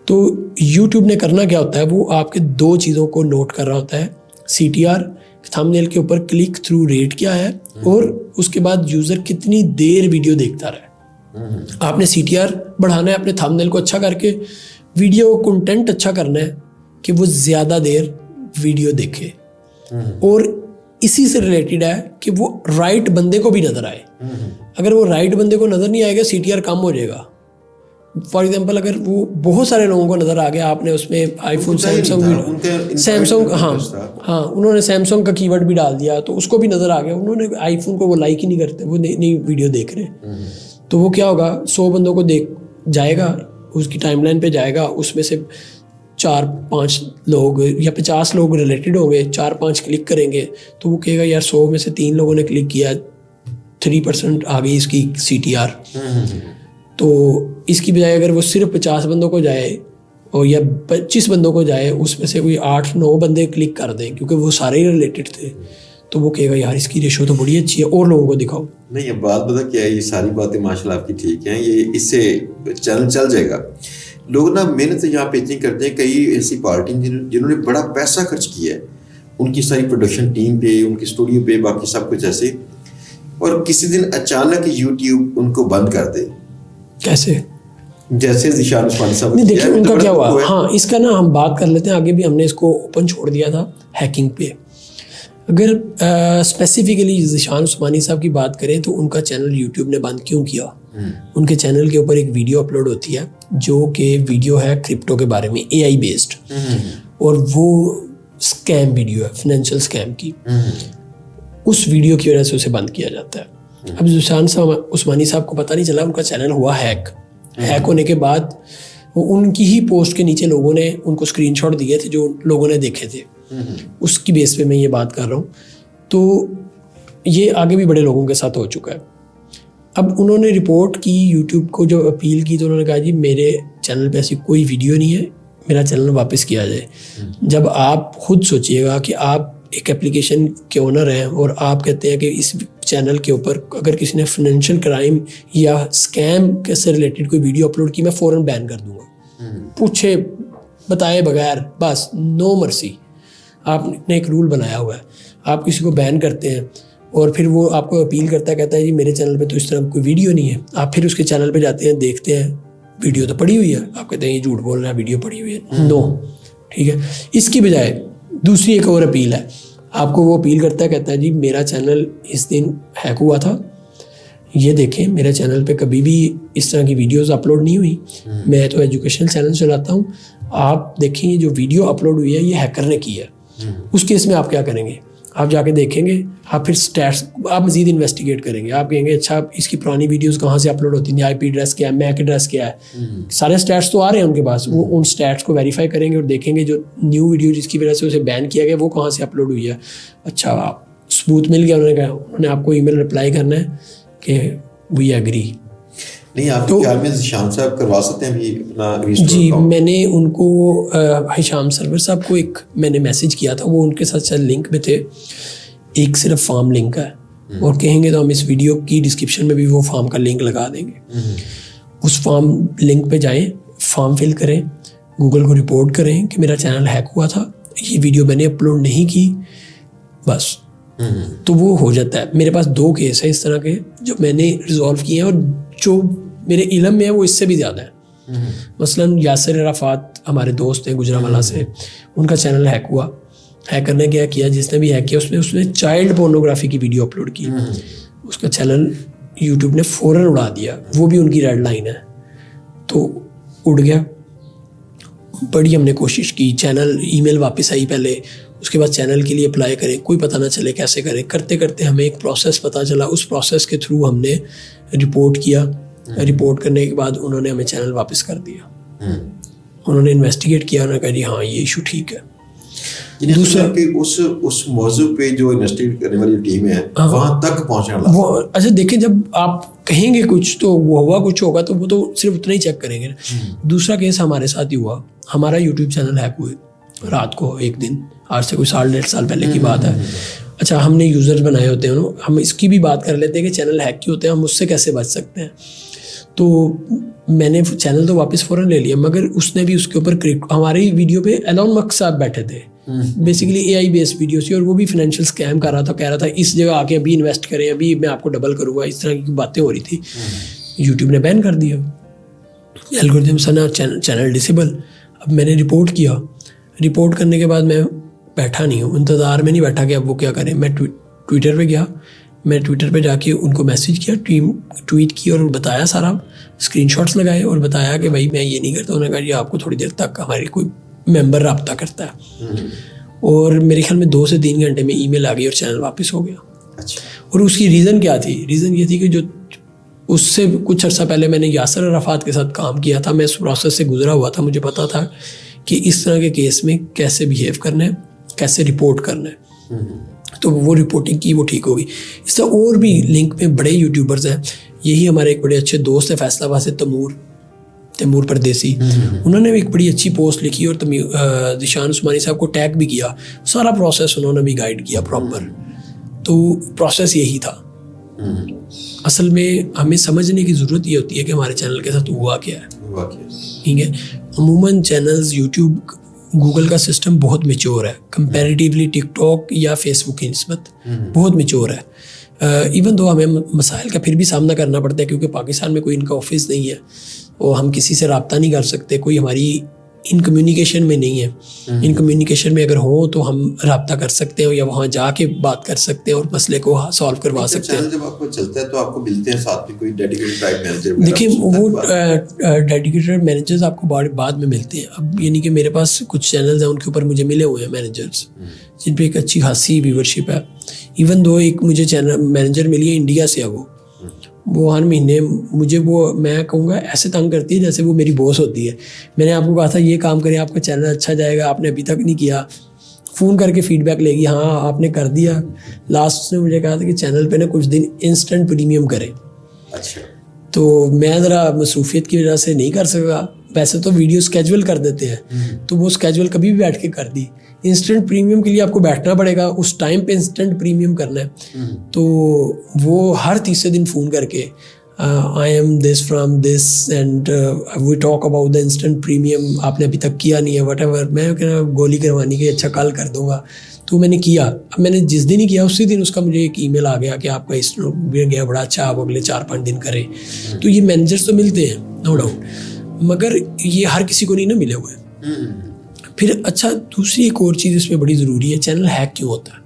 तो यूट्यूब ने करना क्या होता है, वो आपके 2 चीज़ों को नोट कर रहा होता है, CTR थंबनेल के ऊपर क्लिक थ्रू रेट क्या है, और उसके बाद यूज़र कितनी देर वीडियो देखता रहा है। आपने CTR बढ़ाना है अपने थंबनेल को अच्छा करके, वीडियो कंटेंट अच्छा करना है कि वो ज़्यादा देर वीडियो देखे, और इसी से रिलेटेड है कि वो राइट बंदे को भी नज़र आए। अगर वो राइट बंदे को नज़र नहीं आएगा CTR कम हो जाएगा। फॉर एग्जांपल अगर वो बहुत सारे लोगों को नज़र आ गया, आपने उसमें आईफोन सैमसंग हाँ उन्होंने सैमसंग का कीवर्ड भी डाल दिया तो उसको भी नज़र आ गया, उन्होंने आईफोन को वो लाइक ही नहीं करते, वो नई वीडियो देख रहे हैं। तो वो क्या होगा, 100 बंदों को देख जाएगा, उसकी टाइमलाइन पे जाएगा, उसमें से 4-5 लोग या 50 लोग रिलेटेड होंगे, 4-5 क्लिक करेंगे, तो वो कहेगा यार 100 में से 3 लोगों ने क्लिक किया, 3% आ गई इसकी CTR। तो इसकी बजाय अगर वो सिर्फ 50 बंदों को जाए और या 25 बंदों को जाए, उसमें से कोई 8-9 बंदे क्लिक कर दें क्योंकि वो सारे ही रिलेटेड थे, तो वो कहेगा यार इसकी रेशो तो बड़ी अच्छी है, और लोगों को दिखाओ। नहीं, ये बात पता क्या है, ये सारी बातें माशाल्लाह आपकी ठीक हैं, ये इससे चैनल चल जाएगा। लोग ना मेहनत यहाँ पे इतनी करते हैं, कई ऐसी पार्टी जिन्होंने बड़ा पैसा खर्च किया है, उनकी सारी प्रोडक्शन टीम पे, उनके स्टूडियो पे, बाकी सब कुछ ऐसे, और किसी दिन अचानक यूट्यूब उनको बंद कर दे। कैसे? जैसे ज़ीशान उस्मानी साहब नहीं, देखिए उनका क्या हुआ, हाँ इसका ना हम बात कर लेते हैं, आगे भी हमने इसको ओपन छोड़ दिया था हैकिंग पे। अगर स्पेसिफिकली ज़ीशान उस्मानी साहब की बात करें तो उनका चैनल यूट्यूब ने बंद क्यों किया? उनके चैनल के ऊपर एक वीडियो अपलोड होती है जो कि वीडियो है क्रिप्टो के बारे में, AI बेस्ड, और वो स्कैम वीडियो है, फाइनेंशियल स्कैम की। उस वीडियो की वजह से उसे बंद किया जाता है। अब ज़ीशान उस्मानी साहब को पता नहीं चला, उनका चैनल हुआ हैक, हैक होने के बाद वो उनकी ही पोस्ट के नीचे लोगों ने उनको स्क्रीनशॉट दिए थे जो लोगों ने देखे थे, उसकी बेस पे मैं ये बात कर रहा हूँ। तो ये आगे भी बड़े लोगों के साथ हो चुका है। अब उन्होंने रिपोर्ट की, यूट्यूब को जो अपील की, तो उन्होंने कहा जी मेरे चैनल पे ऐसी कोई वीडियो नहीं है, मेरा चैनल वापस किया जाए। जब आप खुद सोचिएगा कि आप एक एप्लीकेशन के ओनर हैं और आप कहते हैं कि इस चैनल के ऊपर अगर किसी ने फाइनेंशियल क्राइम या स्कैम के से रिलेटेड कोई वीडियो अपलोड की, मैं फ़ौरन बैन कर दूंगा, पूछे बताए बगैर, बस नो मर्सी। आपने एक रूल बनाया हुआ है, आप किसी को बैन करते हैं और फिर वो आपको अपील करता है, कहता है जी मेरे चैनल पे तो इस तरह कोई वीडियो नहीं है। आप फिर उसके चैनल पे जाते हैं, देखते हैं वीडियो तो पड़ी हुई है, आप कहते हैं ये झूठ बोल रहा है, वीडियो पड़ी हुई है। नो, ठीक है। इसकी बजाय दूसरी एक और अपील है, आपको वो अपील करता है, कहता है जी मेरा चैनल इस दिन हैक हुआ था, ये देखें मेरे चैनल पे कभी भी इस तरह की वीडियोस अपलोड नहीं हुई, मैं तो एजुकेशनल चैनल चलाता हूँ, आप देखें ये जो वीडियो अपलोड हुई है ये हैकर ने की है। उस केस में आप क्या करेंगे, आप जाके देखेंगे, आप फिर स्टैट्स, आप मज़ीद इन्वेस्टिगेट करेंगे, आप कहेंगे अच्छा इसकी पुरानी वीडियोस कहाँ से अपलोड होती हैं, IP एड्रेस क्या है, मैक एड्रेस क्या है, सारे स्टैट्स तो आ रहे हैं उनके पास, वो उन स्टैट्स को वेरीफाई करेंगे और देखेंगे जो न्यू वीडियो जिसकी वजह से उसे बैन किया गया वो कहाँ से अपलोड हुई है। अच्छा, आप सबूत मिल गया, उन्होंने आपको ईमेल रिप्लाई करना है कि वी एग्री। नहीं, आप तो, में हिशाम साहब करवा सकते हैं अभी अपना जी, मैंने उनको हिशाम सरवर साहब को एक मैंने मैसेज किया था, वो उनके साथ शायद लिंक में थे, एक सिर्फ फॉर्म लिंक है और कहेंगे तो हम इस वीडियो की डिस्क्रिप्शन में भी वो फॉर्म का लिंक लगा देंगे। उस फॉर्म लिंक पे जाएं, फॉर्म फिल करें, गूगल को रिपोर्ट करें कि मेरा चैनल हैक हुआ था, ये वीडियो मैंने अपलोड नहीं की, बस तो वो हो जाता है। मेरे पास 2 केस है इस तरह के जो मैंने रिजॉल्व किए हैं और जो मेरे इल्म में है वो इससे भी ज़्यादा है। मसलन यासिर अराफात हमारे दोस्त हैं गुजरावाला से, उनका चैनल हैक हुआ, हैकर ने क्या किया, जिसने भी हैक किया उसने चाइल्ड पोर्नोग्राफी की वीडियो अपलोड की, उसका चैनल यूट्यूब ने फ़ौरन उड़ा दिया, वो भी उनकी रेड लाइन है, तो उड़ गया। बड़ी हमने कोशिश की, चैनल ईमेल वापस आई पहले, उसके बाद चैनल के लिए अप्लाई करें, कोई पता ना चले कैसे करें, करते करते हमें एक प्रोसेस पता चला, उस प्रोसेस के थ्रू हमने रिपोर्ट किया, रिपोर्ट करने के बाद उन्होंने हमें चैनल वापस कर दिया। उन्होंने इन्वेस्टिगेट किया, उन्होंने कहा जी हाँ ये इशू ठीक है। दूसरा कि उस मौजू पे जो इन्वेस्टिगेट करने वाली टीम है वहाँ तक पहुँचना वो, अच्छा देखें, जब आप कहेंगे कुछ तो वो हुआ, कुछ होगा तो वो तो सिर्फ उतना ही चेक करेंगे ना। दूसरा केस हमारे साथ ही हुआ, हमारा यूट्यूब चैनल हैक हुए रात को, एक दिन, आज से कोई 1.5 साल पहले की बात है। अच्छा, हमने यूज़र्स बनाए होते हैं, हम इसकी भी बात कर लेते हैं कि चैनल हैक क्यों होते हैं, हम उससे कैसे बच सकते हैं। तो मैंने चैनल तो वापस फ़ौरन ले लिया, मगर उसने भी उसके ऊपर हमारी वीडियो पे एलोन मस्क साहब बैठे थे, बेसिकली AI बेस्ड वीडियो थी और वो भी फाइनेंशियल स्कैम कर रहा था, कह रहा था इस जगह आके अभी इन्वेस्ट करें, अभी मैं आपको डबल करूँगा, इस तरह की बातें हो रही थी। यूट्यूब ने बैन कर दिया, एल्गोरिथम सना चैनल डिसेबल। अब मैंने रिपोर्ट किया, रिपोर्ट करने के बाद मैं बैठा नहीं हूँ, इंतज़ार में नहीं बैठा कि अब वो क्या करें। मैं ट्विटर पे गया, मैं ट्विटर पे जाके उनको मैसेज किया, ट्वीट की और बताया, सारा स्क्रीनशॉट्स लगाए और बताया कि भाई मैं ये नहीं करता। उन्होंने कहा जी आपको थोड़ी देर तक हमारे कोई मेंबर रब्ता करता है, और मेरे ख्याल में 2 से 3 घंटे में ईमेल आ गई और चैनल वापस हो गया। अच्छा। और उसकी रीज़न क्या थी? रीज़न ये थी कि जो उससे कुछ अर्सा पहले मैंने यासिर अराफात के साथ काम किया था, मैं इस प्रोसेस से गुजरा हुआ था, मुझे पता था कि इस तरह के केस में कैसे बिहेव करना है, कैसे रिपोर्ट करना है। तो वो रिपोर्टिंग की, वो ठीक होगी। इस तरह और भी लिंक में बड़े यूट्यूबर्स हैं, यही हमारे एक बड़े अच्छे दोस्त हैं फैसलाबाद से, तैमूर परदेसी, उन्होंने भी एक बड़ी अच्छी पोस्ट लिखी और दिशान उस्मानी साहब को टैग भी किया, सारा प्रोसेस उन्होंने भी गाइड किया प्रॉपर। तो प्रोसेस यही था। असल में हमें समझने की ज़रूरत ये होती है कि हमारे चैनल के साथ हुआ क्या है, ठीक है। अमूमन चैनल्स यूट्यूब, गूगल का सिस्टम बहुत मैच्योर है कंपैरेटिवली टिकटॉक या फेसबुक की निस्बत, बहुत मैच्योर है। इवन दो हमें मसाइल का फिर भी सामना करना पड़ता है, क्योंकि पाकिस्तान में कोई इनका ऑफिस नहीं है और हम किसी से रब्ता नहीं कर सकते, कोई हमारी इन कम्युनिकेशन में नहीं है। इन कम्युनिकेशन में अगर हो तो हम रब्ता कर सकते हैं या वहाँ जाके बात कर सकते हैं और मसले को सॉल्व करवा सकते हैं। जब आपको चलता है तो आपको मिलते हैं साथ में कोई डेडिकेटेड टाइप मैनेजर? देखिए, वो डेडिकेटेड मैनेजर्स आपको बाद में मिलते हैं। अब यानी कि मेरे पास कुछ चैनल्स हैं, उनके ऊपर मुझे मिले हुए हैं मैनेजर्स, जिन पे एक अच्छी खासी व्यूवरशिप है। इवन दो एक मुझे चैनल मैनेजर मिली है, इंडिया से है, वो हर महीने मुझे वो मैं कहूँगा ऐसे तंग करती है जैसे वो मेरी बॉस होती है। मैंने आपको कहा था ये काम करें आपका चैनल अच्छा जाएगा, आपने अभी तक नहीं किया। फ़ोन करके फीडबैक लेगी, हाँ आपने कर दिया। लास्ट उसने मुझे कहा था कि चैनल पे ना कुछ दिन इंस्टेंट प्रीमियम करें। अच्छा। तो मैं ज़रा मसरूफियत की वजह से नहीं कर सका। वैसे तो वीडियो स्केजुअल कर देते हैं, तो वो स्केजुअल कभी भी बैठ के कर दी। इंस्टेंट प्रीमियम के लिए आपको बैठना पड़ेगा, उस टाइम पे इंस्टेंट प्रीमियम करना है। तो वो हर तीसरे दिन फ़ोन करके I am this from this end we talk about the instant premium, आपने अभी तक किया नहीं है वट एवर। मैं कह रहा गोली करवानी की, अच्छा कल कर दूंगा। तो मैंने किया। अब मैंने जिस दिन ही किया उसी दिन उसका मुझे एक ईमेल आ गया कि आपका इस गया बड़ा अच्छा, आप अगले 4-5 दिन करें। तो ये मैनेजर्स तो मिलते हैं नो डाउट, मगर ये हर किसी को नहीं ना मिले हुए। फिर अच्छा दूसरी एक और चीज़ इसमें बड़ी ज़रूरी है, चैनल हैक क्यों होता है।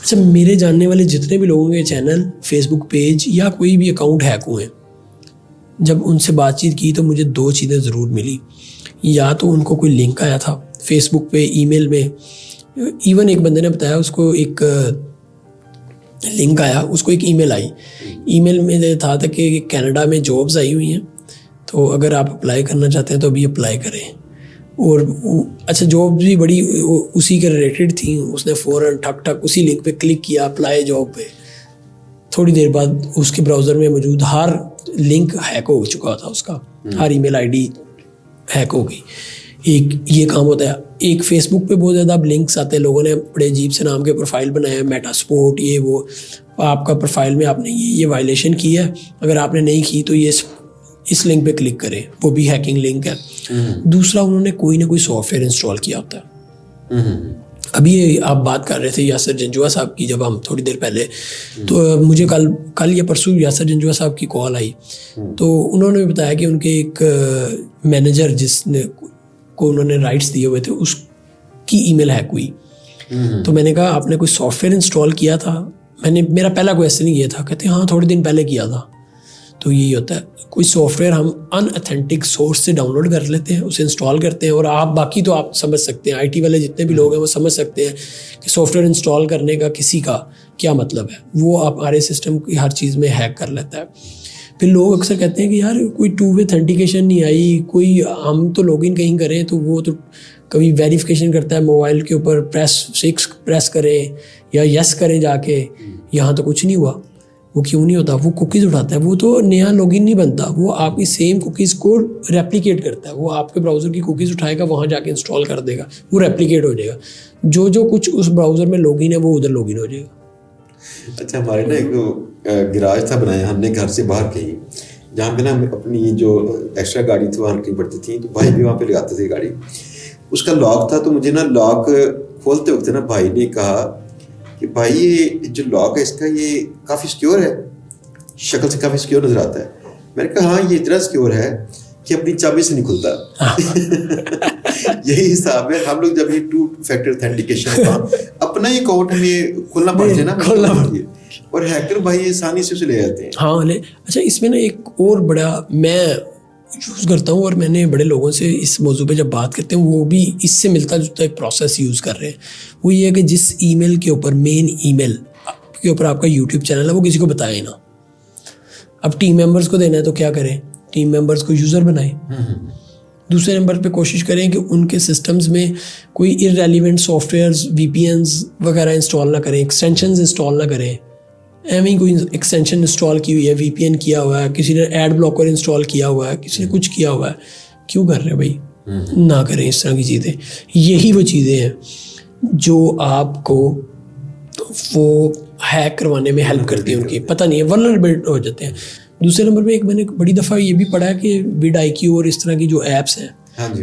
अच्छा मेरे जानने वाले जितने भी लोगों के चैनल, फेसबुक पेज या कोई भी अकाउंट हैक हुए, जब उनसे बातचीत की तो मुझे 2 चीज़ें ज़रूर मिली। या तो उनको कोई लिंक आया था फेसबुक पे, ईमेल में। इवन एक बंदे ने बताया उसको एक लिंक आया, उसको एक ईमेल आई। ईमेल में था कि कनाडा में जॉब्स आई हुई हैं, तो अगर आप अप्लाई करना चाहते हैं तो अभी अप्लाई करें। और अच्छा जॉब भी बड़ी उसी के रिलेटेड थी। उसने फ़ौरन ठक ठक उसी लिंक पे क्लिक किया, अप्लाई जॉब पे। थोड़ी देर बाद उसके ब्राउज़र में मौजूद हर लिंक हैक हो चुका था, उसका हर ईमेल आईडी हैक हो गई। एक ये काम होता है। एक फेसबुक पे बहुत ज़्यादा अब लिंक्स आते हैं, लोगों ने बड़े अजीब से नाम के प्रोफाइल बनाए हैं, मेटा स्पोर्ट ये वो। आपका प्रोफाइल में आपने ये वायलेशन की है, अगर आपने नहीं की तो ये इस लिंक पे क्लिक करें, वो भी हैकिंग लिंक है। दूसरा उन्होंने कोई ना कोई सॉफ्टवेयर इंस्टॉल किया होता है। अभी आप बात कर रहे थे यासर जंजुआ साहब की, जब हम थोड़ी देर पहले, तो मुझे कल या परसों यासर जंजुआ साहब की कॉल आई। तो उन्होंने बताया कि उनके एक मैनेजर जिसने को उन्होंने राइट्स दिए हुए थे, उसकी ईमेल हैक हुई। तो मैंने कहा आपने कोई सॉफ्टवेयर इंस्टॉल किया था? मेरा पहला क्वेश्चन ही ये था। कहते हाँ थोड़े दिन पहले किया था। तो यही होता है, कोई सॉफ्टवेयर हम अनऑथेंटिक सोर्स से डाउनलोड कर लेते हैं, उसे इंस्टॉल करते हैं। और आप बाकी तो आप समझ सकते हैं, आईटी वाले जितने भी लोग हैं वो समझ सकते हैं कि सॉफ्टवेयर इंस्टॉल करने का किसी का क्या मतलब है। वो हमारे सिस्टम की हर चीज़ में हैक कर लेता है। फिर लोग अक्सर कहते हैं कि यार कोई 2 वे ऑथेंटिकेशन नहीं आई, कोई हम तो लॉगिन कहीं करें तो वो तो कभी वेरिफिकेशन करता है मोबाइल के ऊपर, +6 प्रेस करें या यस करें जाके, यहाँ तो कुछ नहीं हुआ। वो क्यों नहीं होता? वो कुकीज़ उठाता है। वो तो नया लॉगिन नहीं बनता, वो आपकी सेम कुकीज़ को रेप्लिकेट करता है। वो आपके ब्राउज़र की कुकीज़ उठाएगा, वहाँ जाके इंस्टॉल कर देगा, वो रेप्लिकेट हो जाएगा। जो कुछ उस ब्राउज़र में लॉगिन है वो उधर लॉगिन हो जाएगा। अच्छा हमारे ना एक गैराज था बनाया हमने घर से बाहर कहीं, जहाँ पे ना अपनी जो एक्स्ट्रा गाड़ी थी वहाँ रखनी पड़ती थी, तो भाई भी वहाँ पे लगाते थे गाड़ी। उसका लॉक था, तो मुझे ना लॉक खोलते वक्त ना भाई ने कहा कि भाई ये जो लॉक है इसका ये काफ़ी सिक्योर है, शक्ल से काफ़ी सिक्योर नज़र आता है। मैंने कहा हाँ ये इतना सिक्योर है कि अपनी चाबी से नहीं खुलता। यही हिसाब है, हम लोग जब ये 2 फैक्टर ऑथेंटिकेशन का अपना ही अकाउंट हमें खोलना पड़ जाए ना, खोलना पड़ती है, और हैकर भाई आसानी से उसे ले जाते हैं। हाँ अच्छा इसमें ना एक और बड़ा मैं यूज़ करता हूँ, और मैंने बड़े लोगों से इस मौजू पे जब बात करते हैं वो भी इससे मिलता जुलता एक प्रोसेस यूज़ कर रहे हैं। वो ये है कि जिस ईमेल के ऊपर, मेन ईमेल के ऊपर आपका यूट्यूब चैनल है, वो किसी को बताए ना। अब टीम मेंबर्स को देना है तो क्या करें, टीम मेंबर्स को यूज़र बनाएं। दूसरे नंबर पे कोशिश करें कि उनके सिस्टम्स में कोई इररेलेवेंट सॉफ्टवेयर्स, VPNs वगैरह इंस्टॉल ना करें, एक्सटेंशंस इंस्टॉल ना करें। एवं कोई एक्सटेंशन इंस्टॉल की हुई है, VPN किया हुआ है, किसी ने एड ब्लॉकर इंस्टॉल किया हुआ है, किसी ने कुछ किया हुआ है, क्यों कर रहे हैं भाई? ना करें इस तरह की चीज़ें। यही वो चीज़ें हैं जो आपको वो हैक करवाने में हेल्प करती हैं। उनकी पता नहीं है, वल्नरेबल हो जाते हैं। दूसरे नंबर पे एक मैंने बड़ी दफ़ा ये भी पढ़ा है कि vidIQ और इस तरह की जो ऐप्स हैं,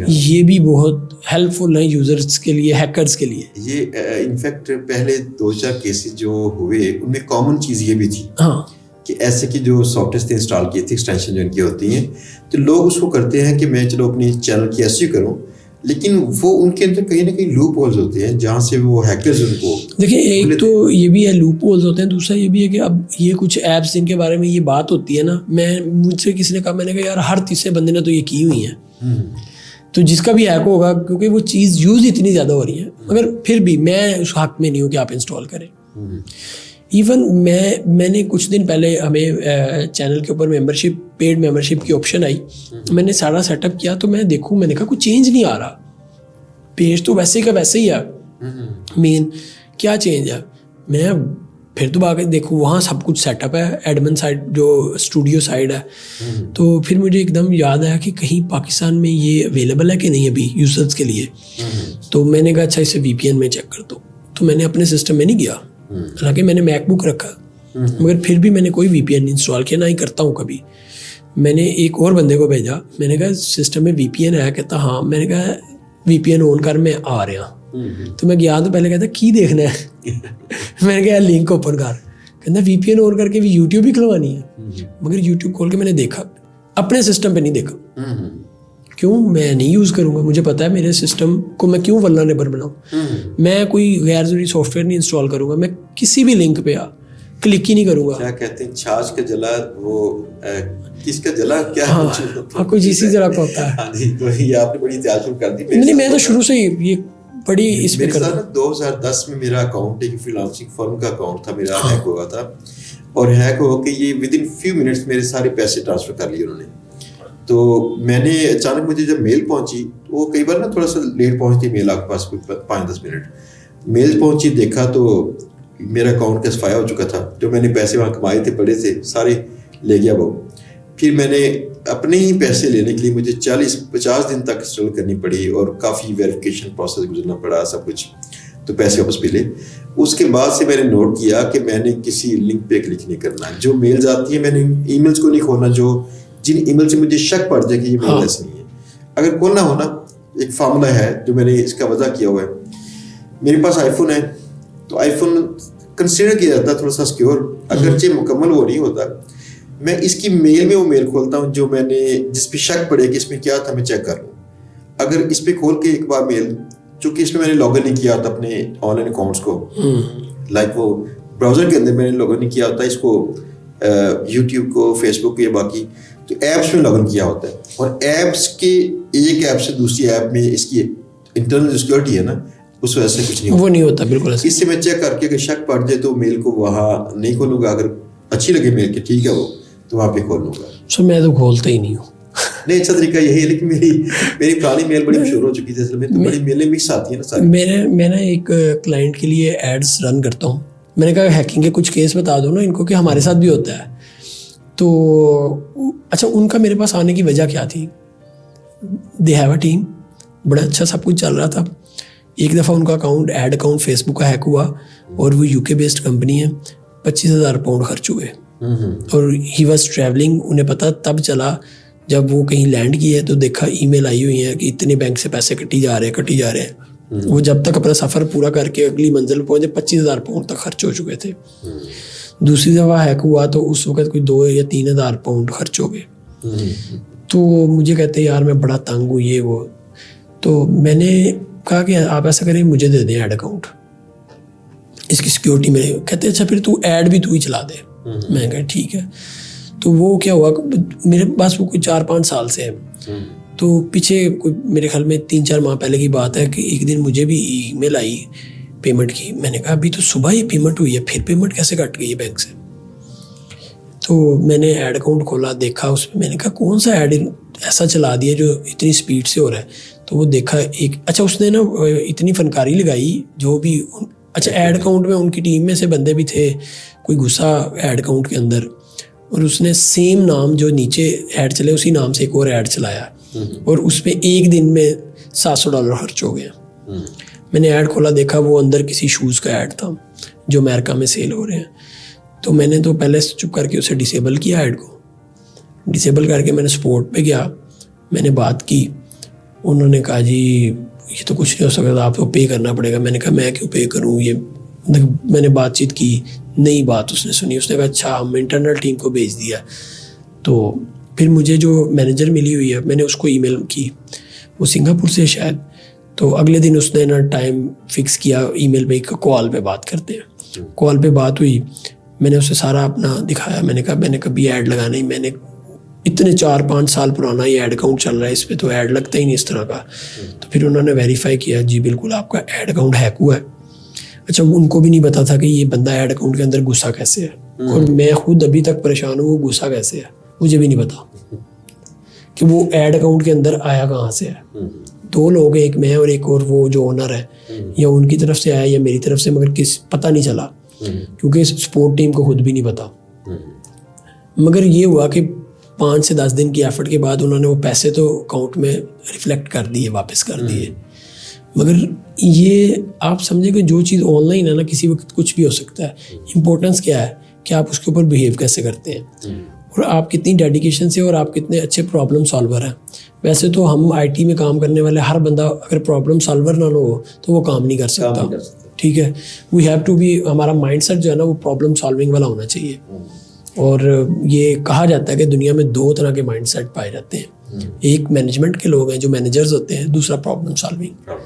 ये भी बहुत हेल्पफुल हैं यूज़र्स के लिए, हैकर्स के लिए। ये इनफैक्ट पहले 2-4 केसेस जो हुए उनमें कॉमन चीज़ ये भी थी कि ऐसे की जो सॉफ्टवेयर इंस्टॉल किए थे, एक्सटेंशन जो इनकी होती हैं, तो लोग उसको करते हैं कि मैं चलो अपनी चैनल की SEO करूँ, लेकिन वो उनके अंदर कहीं ना कहीं लूप होल्स होते हैं जहाँ से वो हैकर्स उनको। देखिए एक तो ये भी है लूप होल्स होते हैं, दूसरा ये भी है कि अब ये कुछ ऐप्स जिनके बारे में ये बात होती है ना, मुझसे किसी ने कहा, मैंने कहा यार हर तीसरे बंदे ने तो ये की हुई है, तो जिसका भी हैक होगा, क्योंकि वो चीज़ यूज़ इतनी ज़्यादा हो रही है। मगर फिर भी मैं उस हक में नहीं हूँ कि आप इंस्टॉल करें। इवन मैंने कुछ दिन पहले हमें चैनल के ऊपर मेंबरशिप, पेड मेंबरशिप की ऑप्शन आई, मैंने सारा सेटअप किया तो मैं देखूँ, मैंने कहा कुछ चेंज नहीं आ रहा, पेज तो वैसे का वैसे ही है, मेन क्या चेंज है। मैं फिर तो आगे देखूँ, वहाँ सब कुछ सेटअप है, एडमिन साइड जो स्टूडियो साइड है। तो फिर मुझे एकदम याद आया कि कहीं पाकिस्तान में ये अवेलेबल है कि नहीं अभी यूजर्स के लिए। तो मैंने कहा अच्छा इसे VPN में चेक कर दो। तो मैंने अपने सिस्टम में नहीं किया, हालांकि मैंने मैकबुक रखा, मगर फिर भी मैंने कोई VPN इंस्टॉल किया, ना ही करता हूँ कभी। मैंने एक और बंदे को भेजा, मैंने कहा सिस्टम में VPN है, कहता हाँ। मैंने कहा VPN ऑन कर, मैं आ रहा। तो मैं गया तो पहले कहता की देखना है मैंने कहा लिंक ओपन कर, कहता VPN ऑन करके भी YouTube ही खुलवानी है। मगर YouTube खोल के मैंने देखा, अपने सिस्टम पे नहीं देखा। क्यों? मैं नहीं यूज़ करूँगा, मुझे पता है मेरे सिस्टम को मैं क्यों वल्नरेबल बनाऊँ। मैं कोई गैर ज़रूरी सॉफ्टवेयर नहीं इंस्टॉल करूँगा, मैं किसी भी लिंक पे क्लिक ही नहीं करूँगा। क्या कहते हैं, छाछ का जला, वो किसका जला, क्या? हाँ कुछ इसी तरह का होता है। हाँ जी, तो ये आपने बड़ी त्याग शुरू कर दी। नहीं, मैं तो शुरू से ही ये बड़ी इसमें मेरे साथ 2010 में मेरा अकाउंट, एक फ्रीलांसिंग फर्म का अकाउंट था मेरा, हैक हुआ था। और हैक हो के ये विद इन फ्यू मिनट्स मेरे सारे पैसे ट्रांसफर कर लिए उन्होंने। तो मैंने अचानक, मुझे जब मेल पहुंची, वो कई बार ना थोड़ा सा लेट पहुंचती मेल आपके पास, कोई 5-10 मिनट, मेल पहुंची, देखा तो मेरा अकाउंट का सफाया हो चुका था। जो मैंने पैसे वहाँ कमाए थे, पड़े थे, सारे ले गया वो। फिर मैंने अपने ही पैसे लेने के लिए मुझे 40-50 दिन तक स्ट्रगल करनी पड़ी और काफ़ी वेरिफिकेशन प्रोसेस गुजरना पड़ा, सब कुछ। तो पैसे वापस मिले। उसके बाद से मैंने नोट किया कि मैंने किसी लिंक पे क्लिक नहीं करना। जो मेल्स आती है, मैंने ईमेल्स को नहीं खोलना जो जिन ईमेल से मुझे शक पड़ जाए कि ये मेल ऐसी नहीं है। अगर खोलना हो ना, एक फार्मूला है जो मैंने इसका वजह किया हुआ है। मेरे पास आईफोन है, तो आईफोन कंसिडर किया जाता है थोड़ा सा सिक्योर, अगरचे मुकम्मल वो नहीं होता। मैं इसकी मेल में वो मेल खोलता हूँ जो मैंने, जिस पे शक पड़े कि इसमें क्या था, मैं चेक कर लूँ। अगर इस पे खोल के एक बार मेल, चूँकि इसमें मैंने लॉगिन नहीं किया होता अपने ऑनलाइन अकाउंट्स को, लाइक वो ब्राउज़र के अंदर मैंने लॉगिन नहीं किया होता इसको, यूट्यूब को, फेसबुक को या बाकी, तो ऐप्स में लॉगिन किया होता है। और ऐप्स के एक ऐप से दूसरी ऐप में इसकी इंटरनल सिक्योरिटी है ना, उस वजह से कुछ नहीं होता। वो नहीं होता बिल्कुल। इससे मैं चेक करके अगर शक पड़ जाए तो मेल को वहाँ नहीं खोलूँगा। अगर अच्छी लगे मेल की, ठीक है वो, तो वहाँ पे खोल लूँगा। सो मैं तो खोलता ही नहीं हूँ। नहीं, अच्छा तरीका यही है। लेकिन मेरी पुरानी मेल बड़ी मशहूर हो चुकी थी असल में, तो बड़ी मेलें मिक्स आती है ना सारी। मैं ना एक क्लाइंट के लिए एड्स रन करता हूँ। मैंने कहा हैकिंग के कुछ केस बता दो ना इनको कि हमारे साथ भी होता है। तो अच्छा, उनका मेरे पास आने की वजह क्या थी? दे हैव अ टीम, बड़ा अच्छा सब कुछ चल रहा था। एक दफ़ा उनका एड अकाउंट फेसबुक का हैक हुआ और वो UK बेस्ड कंपनी है। 25,000 पाउंड खर्च हुए और ही वॉज ट्रैवलिंग। उन्हें पता तब चला जब वो कहीं लैंड किए तो देखा ईमेल आई हुई है कि इतने बैंक से पैसे कटी जा रहे हैं। वो जब तक अपना सफ़र पूरा करके अगली मंजिल पहुंचे 25,000 पाउंड तक खर्च हो चुके थे। दूसरी दफ़ा हैक हुआ तो उस वक्त कोई 2 या 3,000 पाउंड खर्च हो गए। तो मुझे कहते यार मैं बड़ा तंग हूँ ये वो। तो मैंने कहा कि आप ऐसा करें, मुझे दे दें ऐड अकाउंट, इसकी सिक्योरिटी में। कहते अच्छा फिर तू ऐड भी तू ही चला दे। मैं कहा ठीक है। तो वो क्या हुआ, मेरे पास वो कोई 4-5 साल से है। तो पीछे कोई मेरे ख्याल में 3-4 माह पहले की बात है कि एक दिन मुझे भी ईमेल आई पेमेंट की। मैंने कहा अभी तो सुबह ही पेमेंट हुई है, फिर पेमेंट कैसे कट गई है बैंक से? तो मैंने ऐड अकाउंट खोला, देखा उसमें, मैंने कहा कौन सा ऐड ऐसा चला दिया जो इतनी स्पीड से हो रहा है। तो वो देखा एक, अच्छा उसने ना इतनी फनकारी लगाई जो भी, अच्छा ऐड अकाउंट में उनकी टीम में से बंदे भी थे, कोई घुसा ऐड अकाउंट के अंदर और उसने सेम नाम जो नीचे ऐड चले उसी नाम से एक और ऐड चलाया और उसमें एक दिन में $700 खर्च हो गया। मैंने ऐड खोला, देखा वो अंदर किसी शूज़ का ऐड था जो अमेरिका में सेल हो रहे हैं। तो मैंने तो पहले चुप करके उसे डिसेबल किया, ऐड को डिसेबल करके मैंने सपोर्ट पे गया, मैंने बात की। उन्होंने कहा जी ये तो कुछ नहीं हो सकता, आपको पे करना पड़ेगा। मैंने कहा मैं क्यों पे करूँ, ये मैंने बातचीत की, नई बात उसने सुनी। उसने कहा अच्छा हम इंटरनल टीम को भेज दिया। तो फिर मुझे जो मैनेजर मिली हुई है मैंने उसको ईमेल की, वो सिंगापुर से शायद। तो अगले दिन उसने ना टाइम फिक्स किया ईमेल पे, कॉल पे बात करते हैं। कॉल पे बात हुई, मैंने उसे सारा अपना दिखाया। मैंने कहा मैंने कभी ऐड लगाना ही, मैंने इतने 4-5 साल पुराना ये ऐड अकाउंट चल रहा है, इस पर तो ऐड लगता ही नहीं इस तरह का। तो फिर उन्होंने वेरीफाई किया, जी बिल्कुल आपका ऐड अकाउंट हैक हुआ है। अच्छा, उनको भी नहीं पता था कि ये बंदा ऐड अकाउंट के अंदर घुसा कैसे है, और मैं खुद अभी तक परेशान हूँ वो घुसा कैसे है, मुझे भी नहीं पता कि वो ऐड अकाउंट के अंदर आया कहाँ से है। 2 लोग हैं, एक मैं और एक और वो जो ओनर है, या उनकी तरफ से आया या मेरी तरफ से, मगर पता नहीं चला क्योंकि सपोर्ट टीम को खुद भी नहीं पता। मगर ये हुआ कि 5 से 10 दिन की एफर्ट के बाद उन्होंने वो पैसे तो अकाउंट में रिफ्लेक्ट कर दिए, वापस कर दिए। मगर ये आप समझे कि जो चीज़ ऑनलाइन है ना, किसी वक्त कुछ भी हो सकता है। इम्पोर्टेंस क्या है कि आप उसके ऊपर बिहेव कैसे करते हैं, और आप कितनी डेडिकेशन से, और आप कितने अच्छे प्रॉब्लम सॉल्वर हैं। वैसे तो हम आईटी में काम करने वाले हर बंदा अगर प्रॉब्लम सॉल्वर ना हो तो वो काम नहीं कर सकता, ठीक है। वी हैव टू बी, हमारा माइंडसेट जो है ना वो प्रॉब्लम सॉल्विंग वाला होना चाहिए। और ये कहा जाता है कि दुनिया में 2 तरह के माइंडसेट पाए जाते हैं, एक मैनेजमेंट के लोग हैं जो मैनेजर्स होते हैं, दूसरा प्रॉब्लम सॉल्विंग।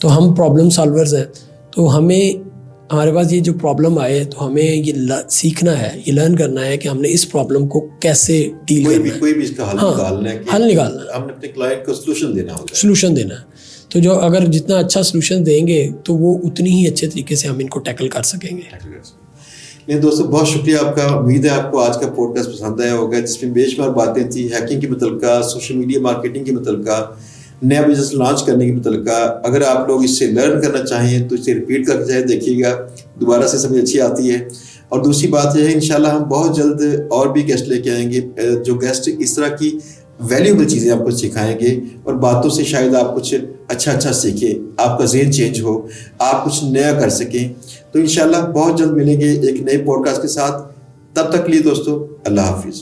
तो हम प्रॉब्लम सॉल्वर्स हैं, तो हमारे पास ये जो प्रॉब्लम आए तो हमें ये सीखना है, ये लर्न करना है कि हमने इस प्रॉब्लम को कैसे डील करना है, कोई भी इसका हल निकालना है, हल निकालना है, हमने अपने क्लाइंट को सोल्यूशन देना है। तो जो अगर जितना अच्छा सोल्यूशन देंगे तो वो उतनी ही अच्छे तरीके से हम इनको टैकल कर सकेंगे। नहीं दोस्तों, बहुत शुक्रिया आपका। उम्मीद है आपको आज का पॉडकास्ट पसंद आया होगा, जिसमें बेशुमार बातें थी हैकिंग के मुतल्लिका, सोशल मीडिया मार्केटिंग के मुतल्लिका, नया बिजनेस लॉन्च करने के मुतल्लिका। अगर आप लोग इससे लर्न करना चाहें तो इसे रिपीट करके चाहे देखिएगा, दोबारा से समझ अच्छी आती है। और दूसरी बात यह है, इंशाल्लाह हम बहुत जल्द और भी गेस्ट लेके आएंगे, जो गेस्ट इस तरह की वैल्यूएबल चीज़ें आपको सिखाएंगे, और बातों से शायद आप कुछ अच्छा सीखें, आपका ज़हन चेंज हो, आप कुछ नया कर सकें। तो इंशाल्लाह बहुत जल्द मिलेंगे एक नए पॉडकास्ट के साथ। तब तक के लिए दोस्तों, अल्लाह हाफिज़।